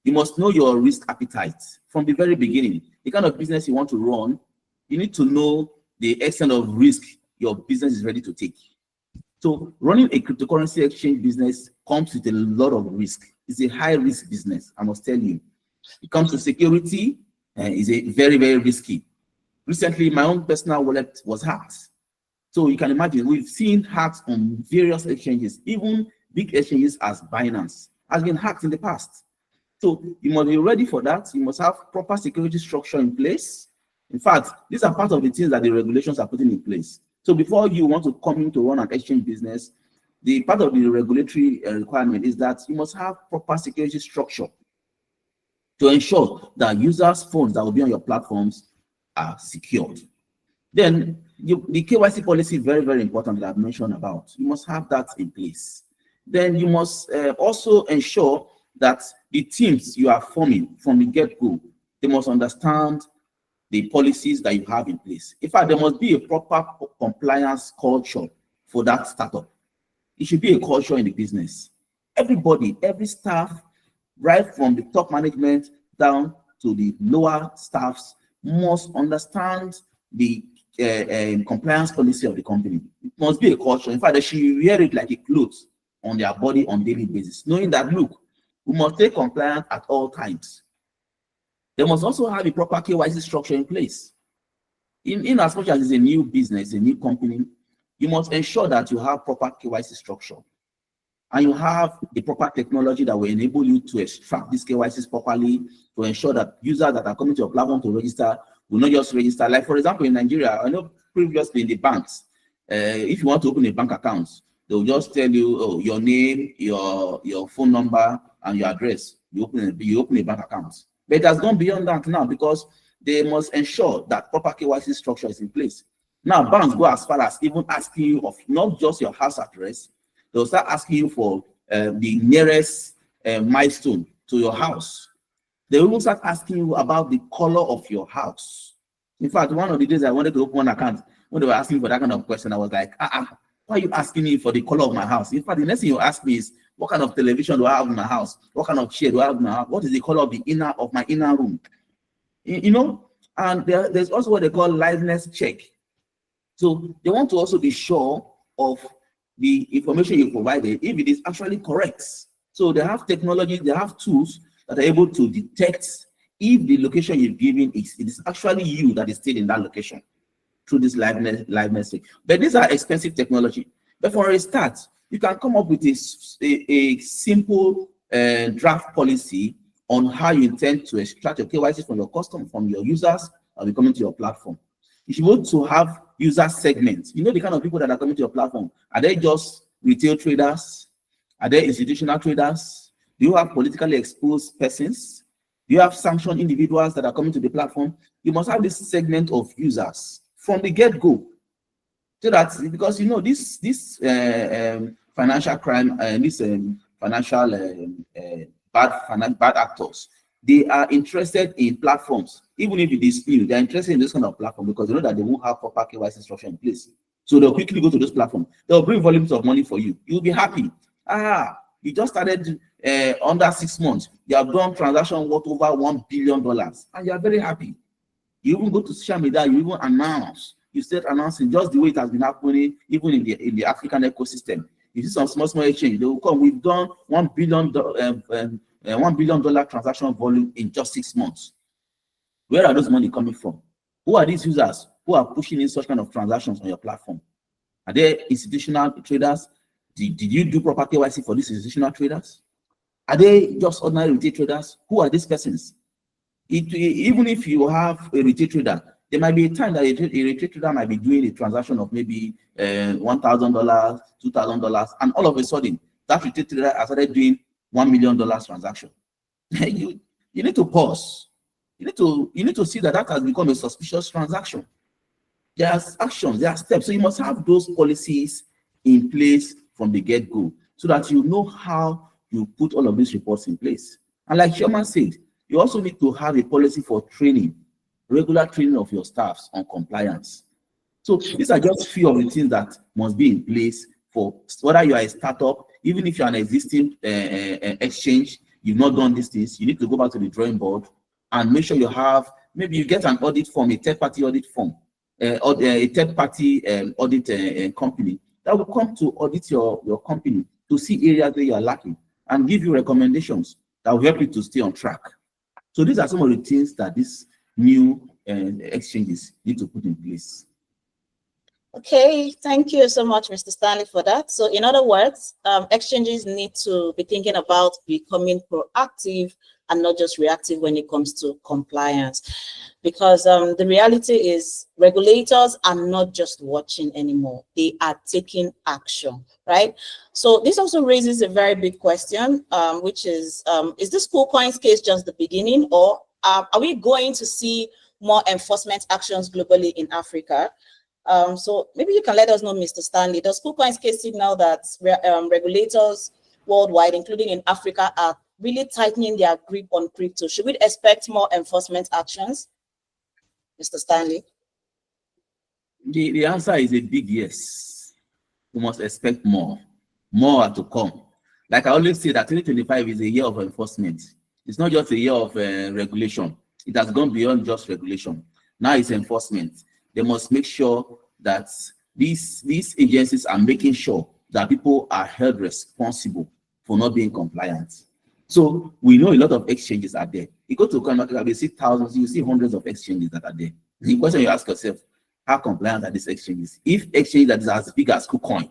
You must know your risk appetite from the very beginning. The kind of business you want to run, you need to know the extent of risk your business is ready to take. So running a cryptocurrency exchange business comes with a lot of risk. It's a high risk business, I must tell you. It comes to security, is a very, very risky. Recently, my own personal wallet was hacked. So you can imagine, we've seen hacks on various exchanges, even big exchanges as Binance has been hacked in the past. So you must be ready for that. You must have proper security structure in place. In fact, these are part of the things that the regulations are putting in place. So before you want to come in to run an exchange business, the part of the regulatory requirement is that you must have proper security structure to ensure that users' phones that will be on your platforms are secured. Then the KYC policy is very, very important that I've mentioned about. You must have that in place. Then you must also ensure that the teams you are forming from the get-go, they must understand the policies that you have in place. In fact, there must be a proper compliance culture for that startup. It should be a culture in the business. Everybody, every staff, right from the top management down to the lower staffs, must understand the compliance policy of the company. It must be a culture. In fact, they should wear it like a clothes on their body on daily basis, knowing that, look, we must stay compliant at all times. They must also have a proper KYC structure in place. In as much as it's a new business, a new company, you must ensure that you have proper KYC structure. And you have the proper technology that will enable you to extract these KYCs properly, to ensure that users that are coming to your platform to register will not just register. Like, for example, in Nigeria, I know previously in the banks, if you want to open a bank account, they'll just tell you, your name, your phone number, and your address. You open a bank account. But it has gone beyond that now, because they must ensure that proper KYC structure is in place. Now, banks go as far as even asking you of not just your house address, they'll start asking you for the nearest milestone to your house. They will start asking you about the color of your house. In fact, one of the days I wanted to open one account, when they were asking for that kind of question, I was like, why are you asking me for the color of my house? In fact, the next thing you ask me is, what kind of television do I have in my house? What kind of chair do I have in my house? What is the color of the inner of my inner room? You know, and there's also what they call liveness check. So they want to also be sure of the information you provided, if it is actually correct. So they have technology, they have tools that are able to detect if the location you've given it is actually you that is still in that location through this liveness check. But these are expensive technology. But for a start, you can come up with a simple draft policy on how you intend to extract your KYC from your custom, from your users, and be coming to your platform. If you want to have user segments, you know the kind of people that are coming to your platform. Are they just retail traders? Are they institutional traders? Do you have politically exposed persons? Do you have sanctioned individuals that are coming to the platform? You must have this segment of users from the get-go. So that's because you know this financial crime and this financial bad actors, they are interested in platforms. Even if it is new, they're interested in this kind of platform because they know that they won't have proper KYC structure in place. So they'll quickly go to this platform. They'll bring volumes of money for you. You'll be happy. You just started under 6 months. You have done transaction worth over $1 billion, and you are very happy. You even go to social media. You even announce. You start announcing just the way it has been happening, even in the African ecosystem. You see some small exchange. They will come. We've done $1 billion transaction volume in just 6 months. Where are those money coming from? Who are these users who are pushing in such kind of transactions on your platform? Are they institutional traders? Did you do proper KYC for these institutional traders? Are they just ordinary retail traders? Who are these persons? Even if you have a retail trader, there might be a time that a retail trader might be doing a transaction of maybe $1,000, $2,000, and all of a sudden, that retail trader has started doing $1 million transaction. You need to pause. You need to see that has become a suspicious transaction. There are actions, there are steps. So you must have those policies in place from the get-go so that you know how you put all of these reports in place. And like Sherman said, you also need to have a policy for training, regular training of your staffs on compliance. So these are just few of the things that must be in place for whether you are a startup, even if you're an existing exchange, you've not done these things, you need to go back to the drawing board and make sure you have, maybe you get an audit form, a third-party audit form, or a third-party audit company that will come to audit your company to see areas where you are lacking and give you recommendations that will help you to stay on track. So these are some of the things that these new exchanges need to put in place. Okay, thank you so much, Mr. Stanley, for that. So in other words, exchanges need to be thinking about becoming proactive and not just reactive when it comes to compliance. Because the reality is regulators are not just watching anymore. They are taking action, right? So this also raises a very big question, which is this KuCoin's case just the beginning, or are we going to see more enforcement actions globally in Africa? So maybe you can let us know, Mr. Stanley, does KuCoin's case signal that regulators worldwide, including in Africa, are really tightening their grip on crypto? Should we expect more enforcement actions, Mr. Stanley? The answer is a big yes. We must expect more. More are to come. Like I always say that 2025 is a year of enforcement. It's not just a year of regulation. It has gone beyond just regulation. Now it's enforcement. They must make sure that these agencies are making sure that people are held responsible for not being compliant. So we know a lot of exchanges are there. You go to coin market, you see thousands, you see hundreds of exchanges that are there. The question you ask yourself, how compliant are these exchanges? If exchange that is as big as KuCoin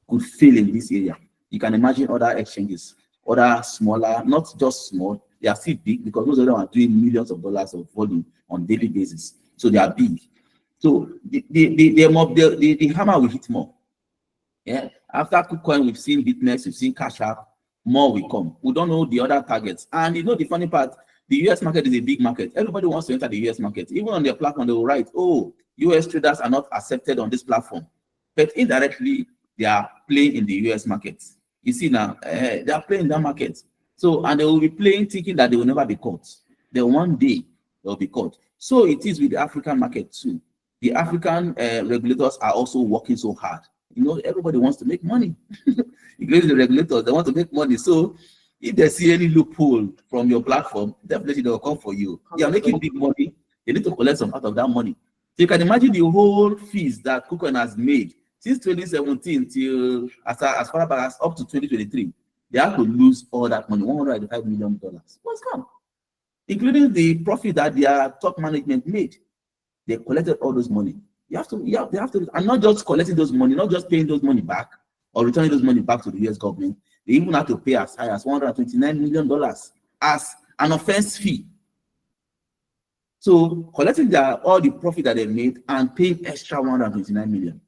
could fail in this area, you can imagine other exchanges, other smaller, not just small, they are still big because most of them are doing millions of dollars of volume on daily basis. So they are big. So the hammer will hit more. Yeah. After KuCoin, we've seen Bitmex, we've seen Cash App, more will come. We don't know the other targets. And you know the funny part, the US market is a big market. Everybody wants to enter the US market. Even on their platform, they will write, oh, US traders are not accepted on this platform. But indirectly, they are playing in the US market. You see now, they are playing in that market. So, and they will be playing thinking that they will never be caught. Then one day, they will be caught. So it is with the African market too. The African regulators are also working so hard. You know, everybody wants to make money. Including the regulators, they want to make money. So if they see any loophole from your platform, definitely they will come for you. They are making big money. They need to collect some part of that money. So you can imagine the whole fees that KuCoin has made since 2017 till as far back as up to 2023. They have to lose all that money, $185 million. What's come? Including the profit that their top management made. They collected all those money. They have to, and not just collecting those money, not just paying those money back or returning those money back to the US government. They even have to pay as high as $129 million as an offense fee. So collecting all the profit that they made and paying extra 129 million.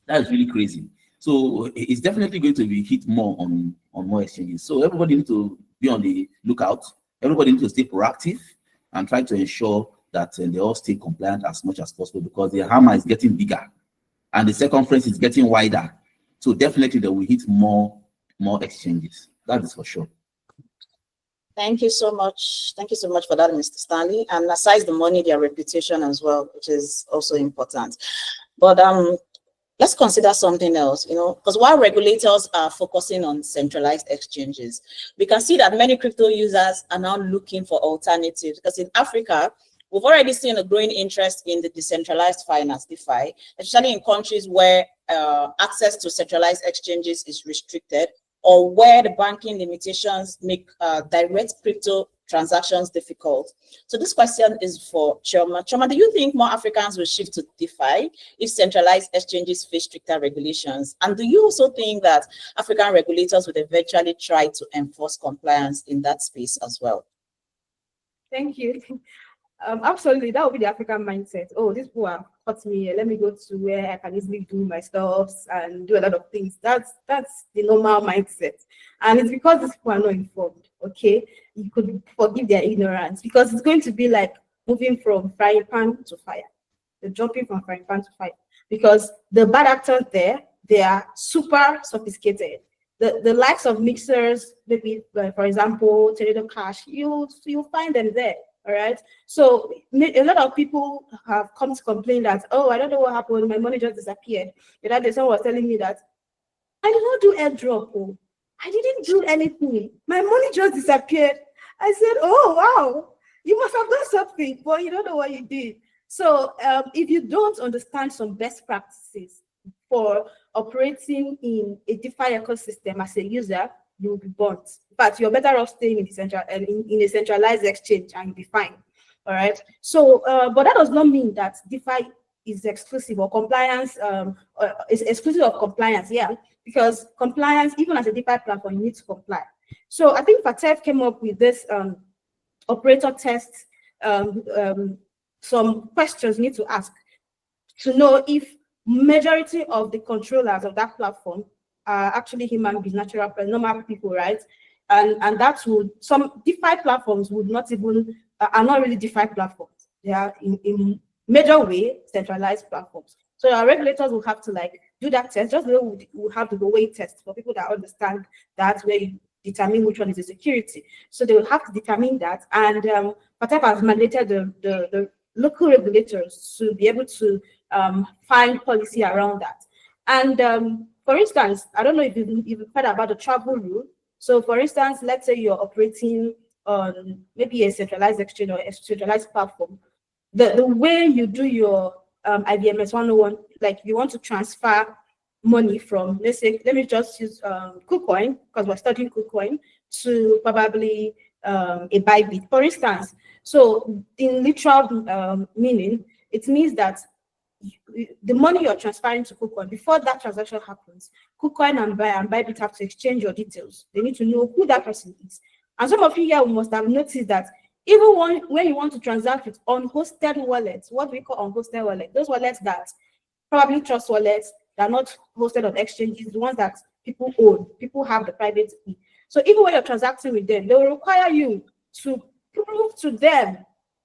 That is really crazy. So it's definitely going to be hit more on more exchanges. So everybody needs to be on the lookout. Everybody needs to stay proactive and try to ensure that they all stay compliant as much as possible, because the hammer is getting bigger and the circumference is getting wider. So definitely they will hit more exchanges. That is for sure. Thank you so much. Thank you so much for that, Mr. Stanley. And aside the money, their reputation as well, which is also important. But let's consider something else, because while regulators are focusing on centralized exchanges, we can see that many crypto users are now looking for alternatives, because in Africa, we've already seen a growing interest in the decentralized finance, DeFi, especially in countries where access to centralized exchanges is restricted, or where the banking limitations make direct crypto transactions difficult. So this question is for Chioma. Chioma, do you think more Africans will shift to DeFi if centralized exchanges face stricter regulations? And do you also think that African regulators would eventually try to enforce compliance in that space as well? Thank you. Absolutely, that would be the African mindset. Oh, these people have caught me. Let me go to where I can easily do my stuff and do a lot of things. That's the normal mindset, and it's because these people are not informed. Okay, you could forgive their ignorance, because it's going to be like moving from frying pan to fire. They're jumping from frying pan to fire, because the bad actors there, they are super sophisticated. The likes of mixers, maybe for example, Tornado Cash, you'll find them there. All right. So a lot of people have come to complain that, oh, I don't know what happened. My money just disappeared. The other day, someone was telling me that I did not do airdrop. Oh, I didn't do anything. My money just disappeared. I said, oh, wow, you must have done something, but you don't know what you did. So if you don't understand some best practices for operating in a DeFi ecosystem as a user, you will be burnt. But you're better off staying in a centralized exchange, and you'll be fine. All right. So, but that does not mean that DeFi is exclusive, or compliance is exclusive of compliance. Yeah, because compliance, even as a DeFi platform, you need to comply. So I think Fatef came up with this operator test. Some questions you need to ask to know if majority of the controllers of that platform are actually human beings, normal people, right? And that would, some DeFi platforms would not even, are not really DeFi platforms. They are in major way centralized platforms. So our regulators will have to do that test, just like we'll have the weight test for people that understand that, where you determine which one is the security. So they will have to determine that. And Fatef has mandated the local regulators to be able to find policy around that. And for instance, I don't know if you've heard about the travel rule. So for instance, let's say you're operating on maybe a centralized exchange or a centralized platform. The way you do your IBMS 101, like you want to transfer money from, let's say, let me just use KuCoin, because we're studying KuCoin, to probably a Bybit, for instance. So in literal meaning, it means that the money you're transferring to KuCoin, before that transaction happens, KuCoin and Bybit have to exchange your details. They need to know who that person is. And some of you here must have noticed that even when you want to transact with unhosted wallets, what we call unhosted wallets, those wallets that probably trust wallets, that are not hosted on exchanges, the ones that people own, people have the private key. So even when you're transacting with them, they will require you to prove to them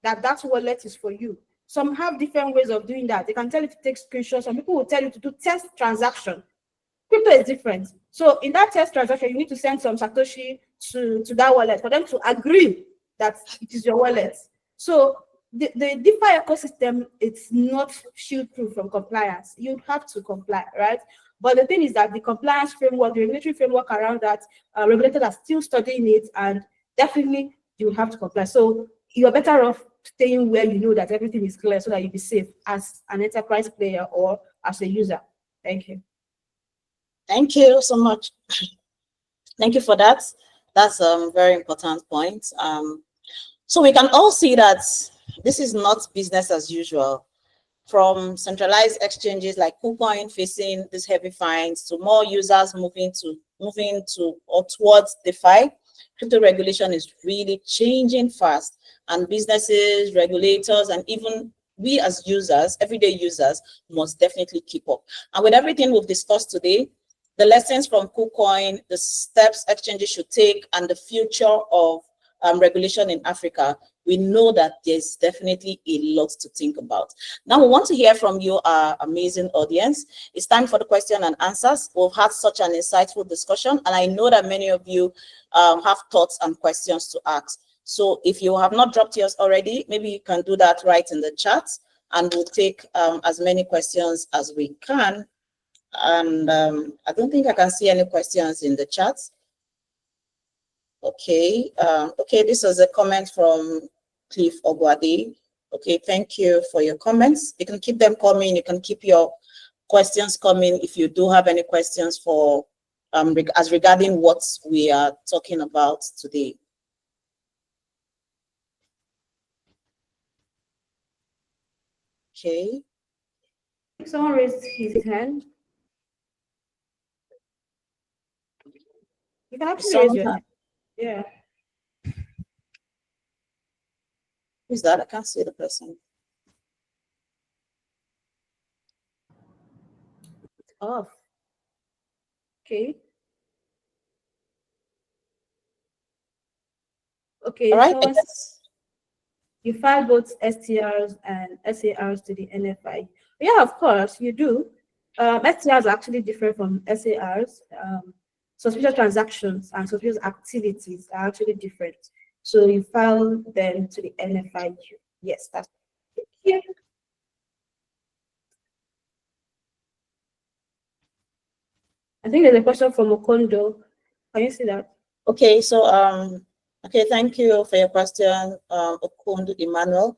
that that wallet is for you. Some have different ways of doing that. They can tell you to take screenshots. Some people will tell you to do test transaction. Crypto is different. So in that test transaction, you need to send some Satoshi to that wallet for them to agree that it is your wallet. So the DeFi ecosystem, it's not shield-proof from compliance. You have to comply, right? But the thing is that the compliance framework, the regulatory framework around that, regulators are still studying it, and definitely you have to comply. So you're better off staying where you know that everything is clear, so that you'll be safe as an enterprise player or as a user. Thank you. Thank you so much. Thank you for that. That's a very important point. So we can all see that this is not business as usual. From centralized exchanges like KuCoin facing these heavy fines to more users moving to or towards DeFi, crypto regulation is really changing fast, and businesses, regulators, and even we as users, everyday users, must definitely keep up. And with everything we've discussed today, the lessons from KuCoin, the steps exchanges should take, and the future of regulation in Africa, we know that there's definitely a lot to think about. Now we want to hear from you, our amazing audience. It's time for the question and answers. We've had such an insightful discussion, and I know that many of you have thoughts and questions to ask. So if you have not dropped yours already, maybe you can do that right in the chat, and we'll take as many questions as we can. And I don't think I can see any questions in the chat. Okay, okay, this is a comment from Cliff Ogwadi. Okay, thank you for your comments. You can keep them coming. You can keep your questions coming if you do have any questions for as regarding what we are talking about today. Okay. Someone raised his hand. You can actually raise your hand. Yeah. Who's that? I can't see the person. Off. Okay. Okay. All right. So you file both STRs and SARs to the NFI. Yeah, of course you do. STRs are actually different from SARs. Suspicious transactions and suspicious activities are actually different. So you file them to the NFI. Yes, that's yeah. I think there's a question from Okondo. Can you see that? Okay, so okay, thank you for your question, Okondo Emmanuel.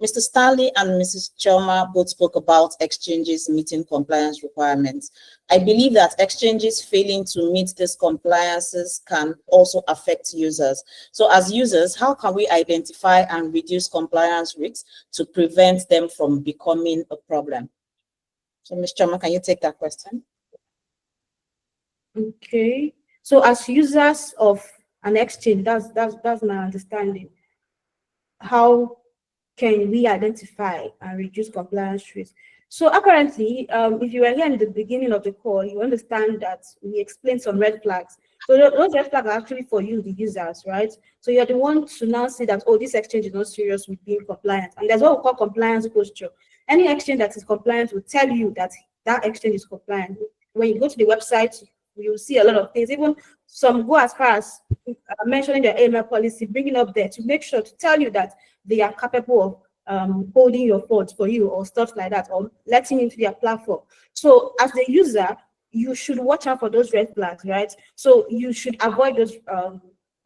Mr. Stanley and Mrs. Choma both spoke about exchanges meeting compliance requirements. I believe that exchanges failing to meet these compliances can also affect users. So as users, how can we identify and reduce compliance risks to prevent them from becoming a problem? So Ms. Choma, can you take that question? Okay. So as users of an exchange, that's my understanding. How can we identify and reduce compliance risks? So apparently, if you were here in the beginning of the call, you understand that we explained some red flags. So those red flags are actually for you, the users, right? So you're the one to now say that, oh, this exchange is not serious with being compliant. And there's what we call compliance posture. Any exchange that is compliant will tell you that that exchange is compliant. When you go to the website, you'll see a lot of things. Even some go as far as mentioning their AML policy, bringing up there to make sure to tell you that they are capable of holding your funds for you or stuff like that, or letting you into their platform. So as the user, you should watch out for those red flags, right? So you should avoid those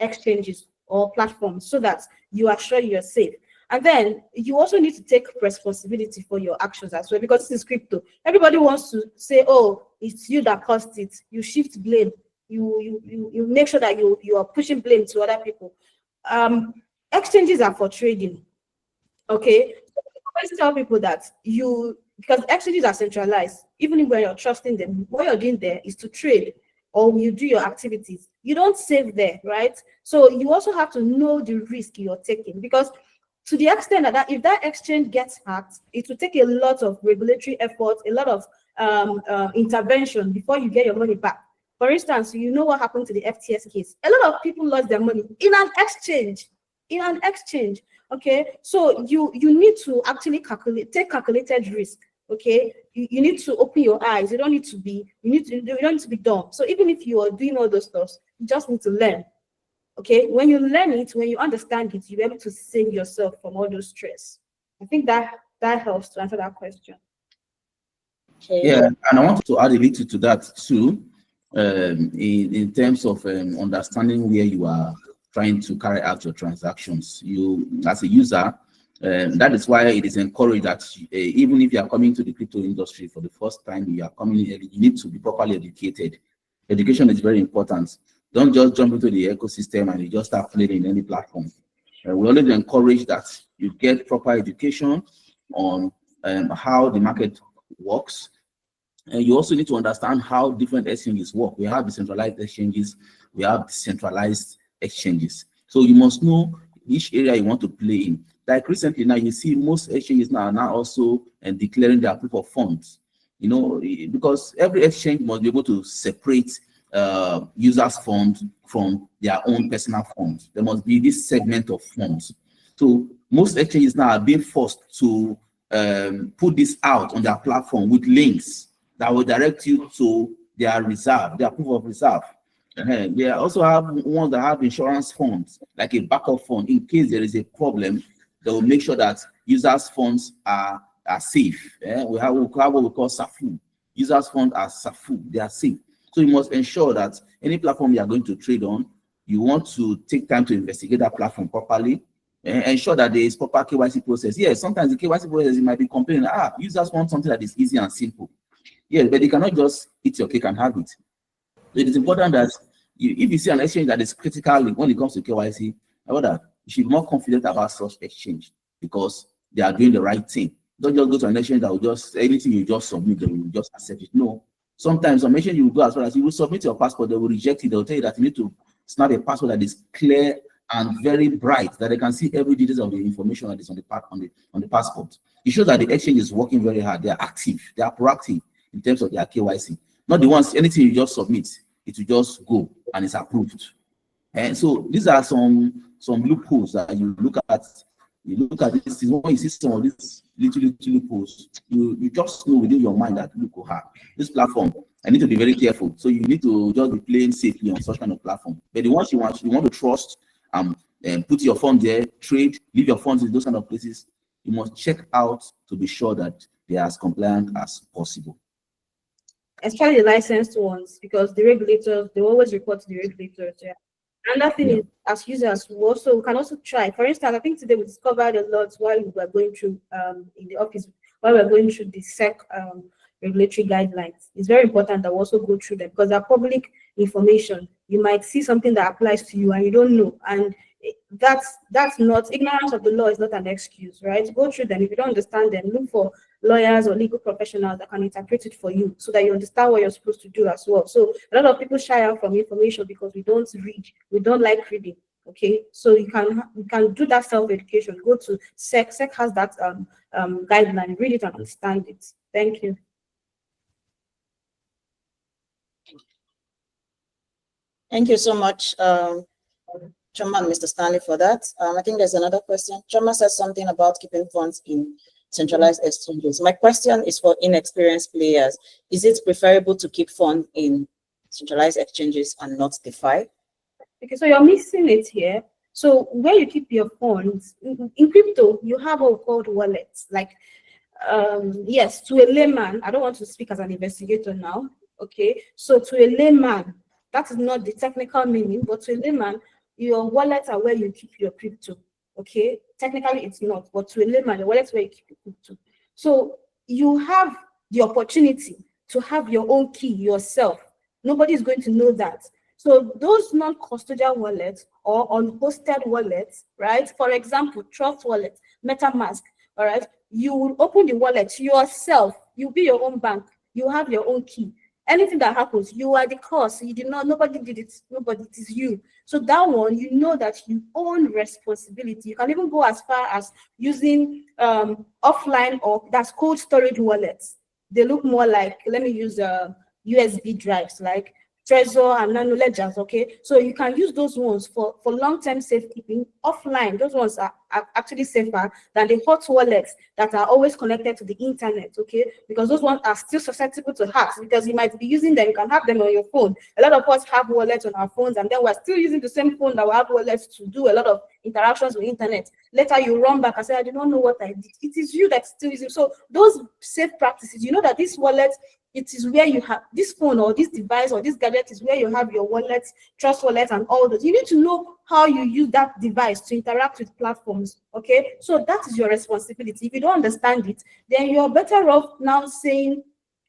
exchanges or platforms so that you are sure you're safe. And then you also need to take responsibility for your actions as well, because this is crypto. Everybody wants to say, oh, it's you that caused it. You shift blame. You make sure that you are pushing blame to other people. Exchanges are for trading. Okay. So I always tell people that because exchanges are centralized, even when you're trusting them, what you're doing there is to trade or you do your activities. You don't save there, right? So you also have to know the risk you're taking, because to the extent that if that exchange gets hacked, it will take a lot of regulatory effort, a lot of intervention before you get your money back. For instance, you know what happened to the FTS case. A lot of people lost their money in an exchange. Okay, so you need to actually take calculated risk. Okay, you need to open your eyes. You don't need to be dumb. So even if you are doing all those stuff, you just need to learn. Okay, when you learn it, when you understand it, you're able to save yourself from all those stress. I think that helps to answer that question. Okay. Yeah, and I want to add a little to that too, in terms of understanding where you are trying to carry out your transactions. You, as a user, that is why it is encouraged that even if you are coming to the crypto industry for the first time, you are coming in, you need to be properly educated. Education is very important. Don't just jump into the ecosystem and you just start playing in any platform. We always encourage that you get proper education on how the market works. And you also need to understand how different exchanges work. We have decentralized exchanges, we have decentralized exchanges. So you must know which area you want to play in. Like recently now, you see most exchanges now are now also declaring their proof of funds. You know, because every exchange must be able to separate users' funds from their own personal funds. There must be this segment of funds. So most exchanges now are being forced to put this out on their platform with links that will direct you to their reserve, their proof of reserve. They also have ones that have insurance funds, like a backup fund. In case there is a problem, they will make sure that users' funds are safe. We have what we call SAFU. Users' funds are SAFU, they are safe. So you must ensure that any platform you are going to trade on, you want to take time to investigate that platform properly, and ensure that there is proper KYC process. Yes, sometimes the KYC process, you might be complaining, users want something that is easy and simple. Yes, but you cannot just eat your cake and have it. So it is important that if you see an exchange that is critical when it comes to KYC, you should be more confident about such exchange because they are doing the right thing. Don't just go to an exchange that will just, anything you just submit, they will just accept it. No. Sometimes some exchange you will go as far as you will submit your passport, they will reject it. They will tell you that you need to snap a passport that is clear and very bright, that they can see every details of the information that is on the passport. It shows that the exchange is working very hard. They are active, they are proactive in terms of their KYC. Not the ones, anything you just submit, it will just go and it's approved. And so these are some loopholes that you look at. You look at this, when you see some of these little loopholes, you just know within your mind that, look, this platform, I need to be very careful. So you need to just be playing safely on such kind of platform. But the ones you want to trust, and put your funds there, trade, leave your funds in those kind of places, you must check out to be sure that they are as compliant as possible. Especially the licensed ones, because the regulators, they always report to the regulators. Yeah. Another thing is, as users, we can also try. For instance, I think today we discovered a lot while we were going through in the office, while we were going through the SEC regulatory guidelines. It's very important that we also go through them because they're public information. You might see something that applies to you and you don't know, and that's not, ignorance of the law is not an excuse, right? Go through them. If you don't understand them, look for lawyers or legal professionals that can interpret it for you so that you understand what you're supposed to do as well. So a lot of people shy out from information because we don't read, we don't like reading. Okay, so you can do that self-education. Go to SEC. SEC has that guideline. Read it and understand it. Thank you. Thank you so much, Choma and Mr. Stanley, for that. I think there's another question. Choma said something about keeping funds in centralized exchanges. My question is for inexperienced players. Is it preferable to keep funds in centralized exchanges and not DeFi? Okay, so you're missing it here. So where you keep your funds, in crypto, you have what we call wallets. Like, yes, to a layman, I don't want to speak as an investigator now. Okay, so to a layman, that is not the technical meaning, but to a layman, your wallets are where you keep your crypto. Okay, technically it's not, but to a layman, your wallet's where you keep your crypto. So you have the opportunity to have your own key yourself. Nobody is going to know that. So those non-custodial wallets or unhosted wallets, right? For example, Trust Wallet, MetaMask, all right? You will open the wallet yourself. You'll be your own bank. You have your own key. Anything that happens, you are the cause. You did not, nobody did it. Nobody, it is you. So that one, you know that you own responsibility. You can even go as far as using offline or that's cold storage wallets. They look more like, let me use USB drives, like Trezor and Nano ledgers, okay? So you can use those ones for long-term safekeeping offline. Those ones are actually safer than the hot wallets that are always connected to the internet, okay? Because those ones are still susceptible to hacks, because you might be using them, you can have them on your phone. A lot of us have wallets on our phones, and then we're still using the same phone that we have wallets to do a lot of interactions with internet. Later you run back and say, I do not know what I did. It is you that's still using. So those safe practices, you know that this wallet, it is where you have this phone or this device or this gadget is where you have your wallets, trust wallets, and all those. You need to know how you use that device to interact with platforms. Okay, so that is your responsibility. If you don't understand it, then you're better off now saying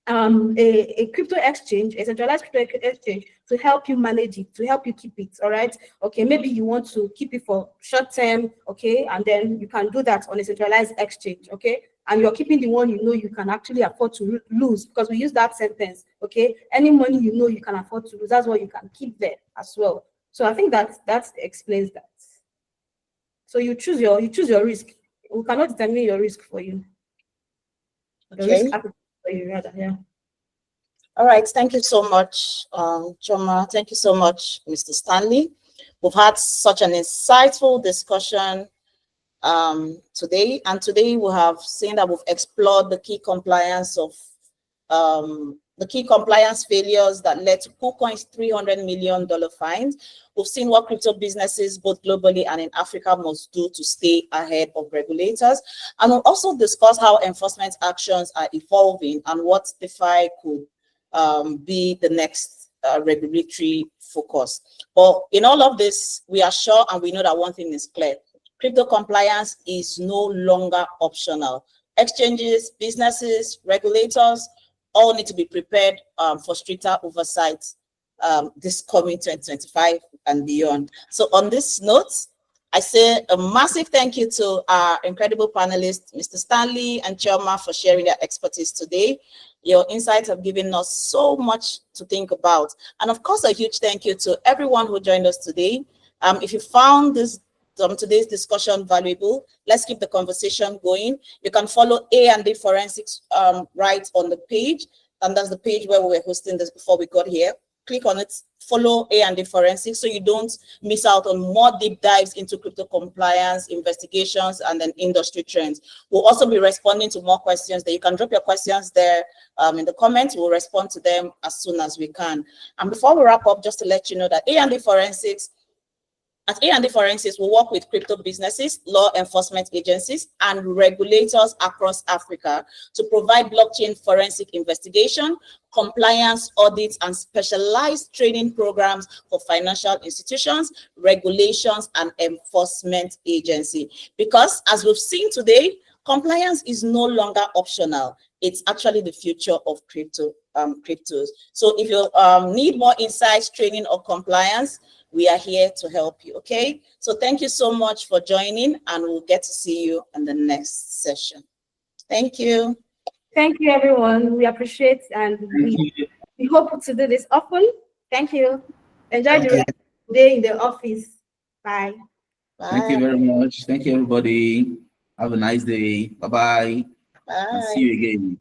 a crypto exchange, a centralized crypto exchange, to help you manage it, to help you keep it. All right. Okay, maybe you want to keep it for short term, okay, and then you can do that on a centralized exchange, okay, and you're keeping the one you know you can actually afford to lose, because we use that sentence, okay? Any money you know you can afford to lose, that's what you can keep there as well. So I think that explains that. So you choose your risk. We cannot determine your risk for you. The risk appetite for you, rather, yeah. All right, thank you so much, Choma. Thank you so much, Mr. Stanley. We've had such an insightful discussion today, and today we have seen that we've explored the key compliance failures that led to KuCoin's $300 million fines. We've seen what crypto businesses both globally and in Africa must do to stay ahead of regulators, and we'll also discuss how enforcement actions are evolving and what DeFi could be the next regulatory focus. But in all of this, we are sure and we know that one thing is clear: crypto compliance is no longer optional. Exchanges, businesses, regulators all need to be prepared for stricter oversight this coming 2025 and beyond. So on this note, I say a massive thank you to our incredible panelists, Mr. Stanley and Choma, for sharing their expertise today. Your insights have given us so much to think about. And of course, a huge thank you to everyone who joined us today. If you found today's discussion valuable, let's keep the conversation going. You can follow A&D Forensics right on the page, and that's the page where we were hosting this before we got here. Click on it, follow A&D Forensics, so you don't miss out on more deep dives into crypto compliance, investigations, and then industry trends. We'll also be responding to more questions there. You can drop your questions there in the comments. We'll respond to them as soon as we can. And before we wrap up, just to let you know that A&D Forensics, at A&D Forensics, we work with crypto businesses, law enforcement agencies, and regulators across Africa to provide blockchain forensic investigation, compliance audits, and specialized training programs for financial institutions, regulations, and enforcement agency. Because as we've seen today, compliance is no longer optional. It's actually the future of cryptos. So if you need more insights, training, or compliance, we are here to help you, okay? So thank you so much for joining, and we'll get to see you in the next session. Thank you. Thank you, everyone. We appreciate, and we hope to do this often. Thank you. Enjoy the rest of the day in the office. Bye. Bye. Thank you very much. Thank you, everybody. Have a nice day. Bye-bye. Bye. And see you again.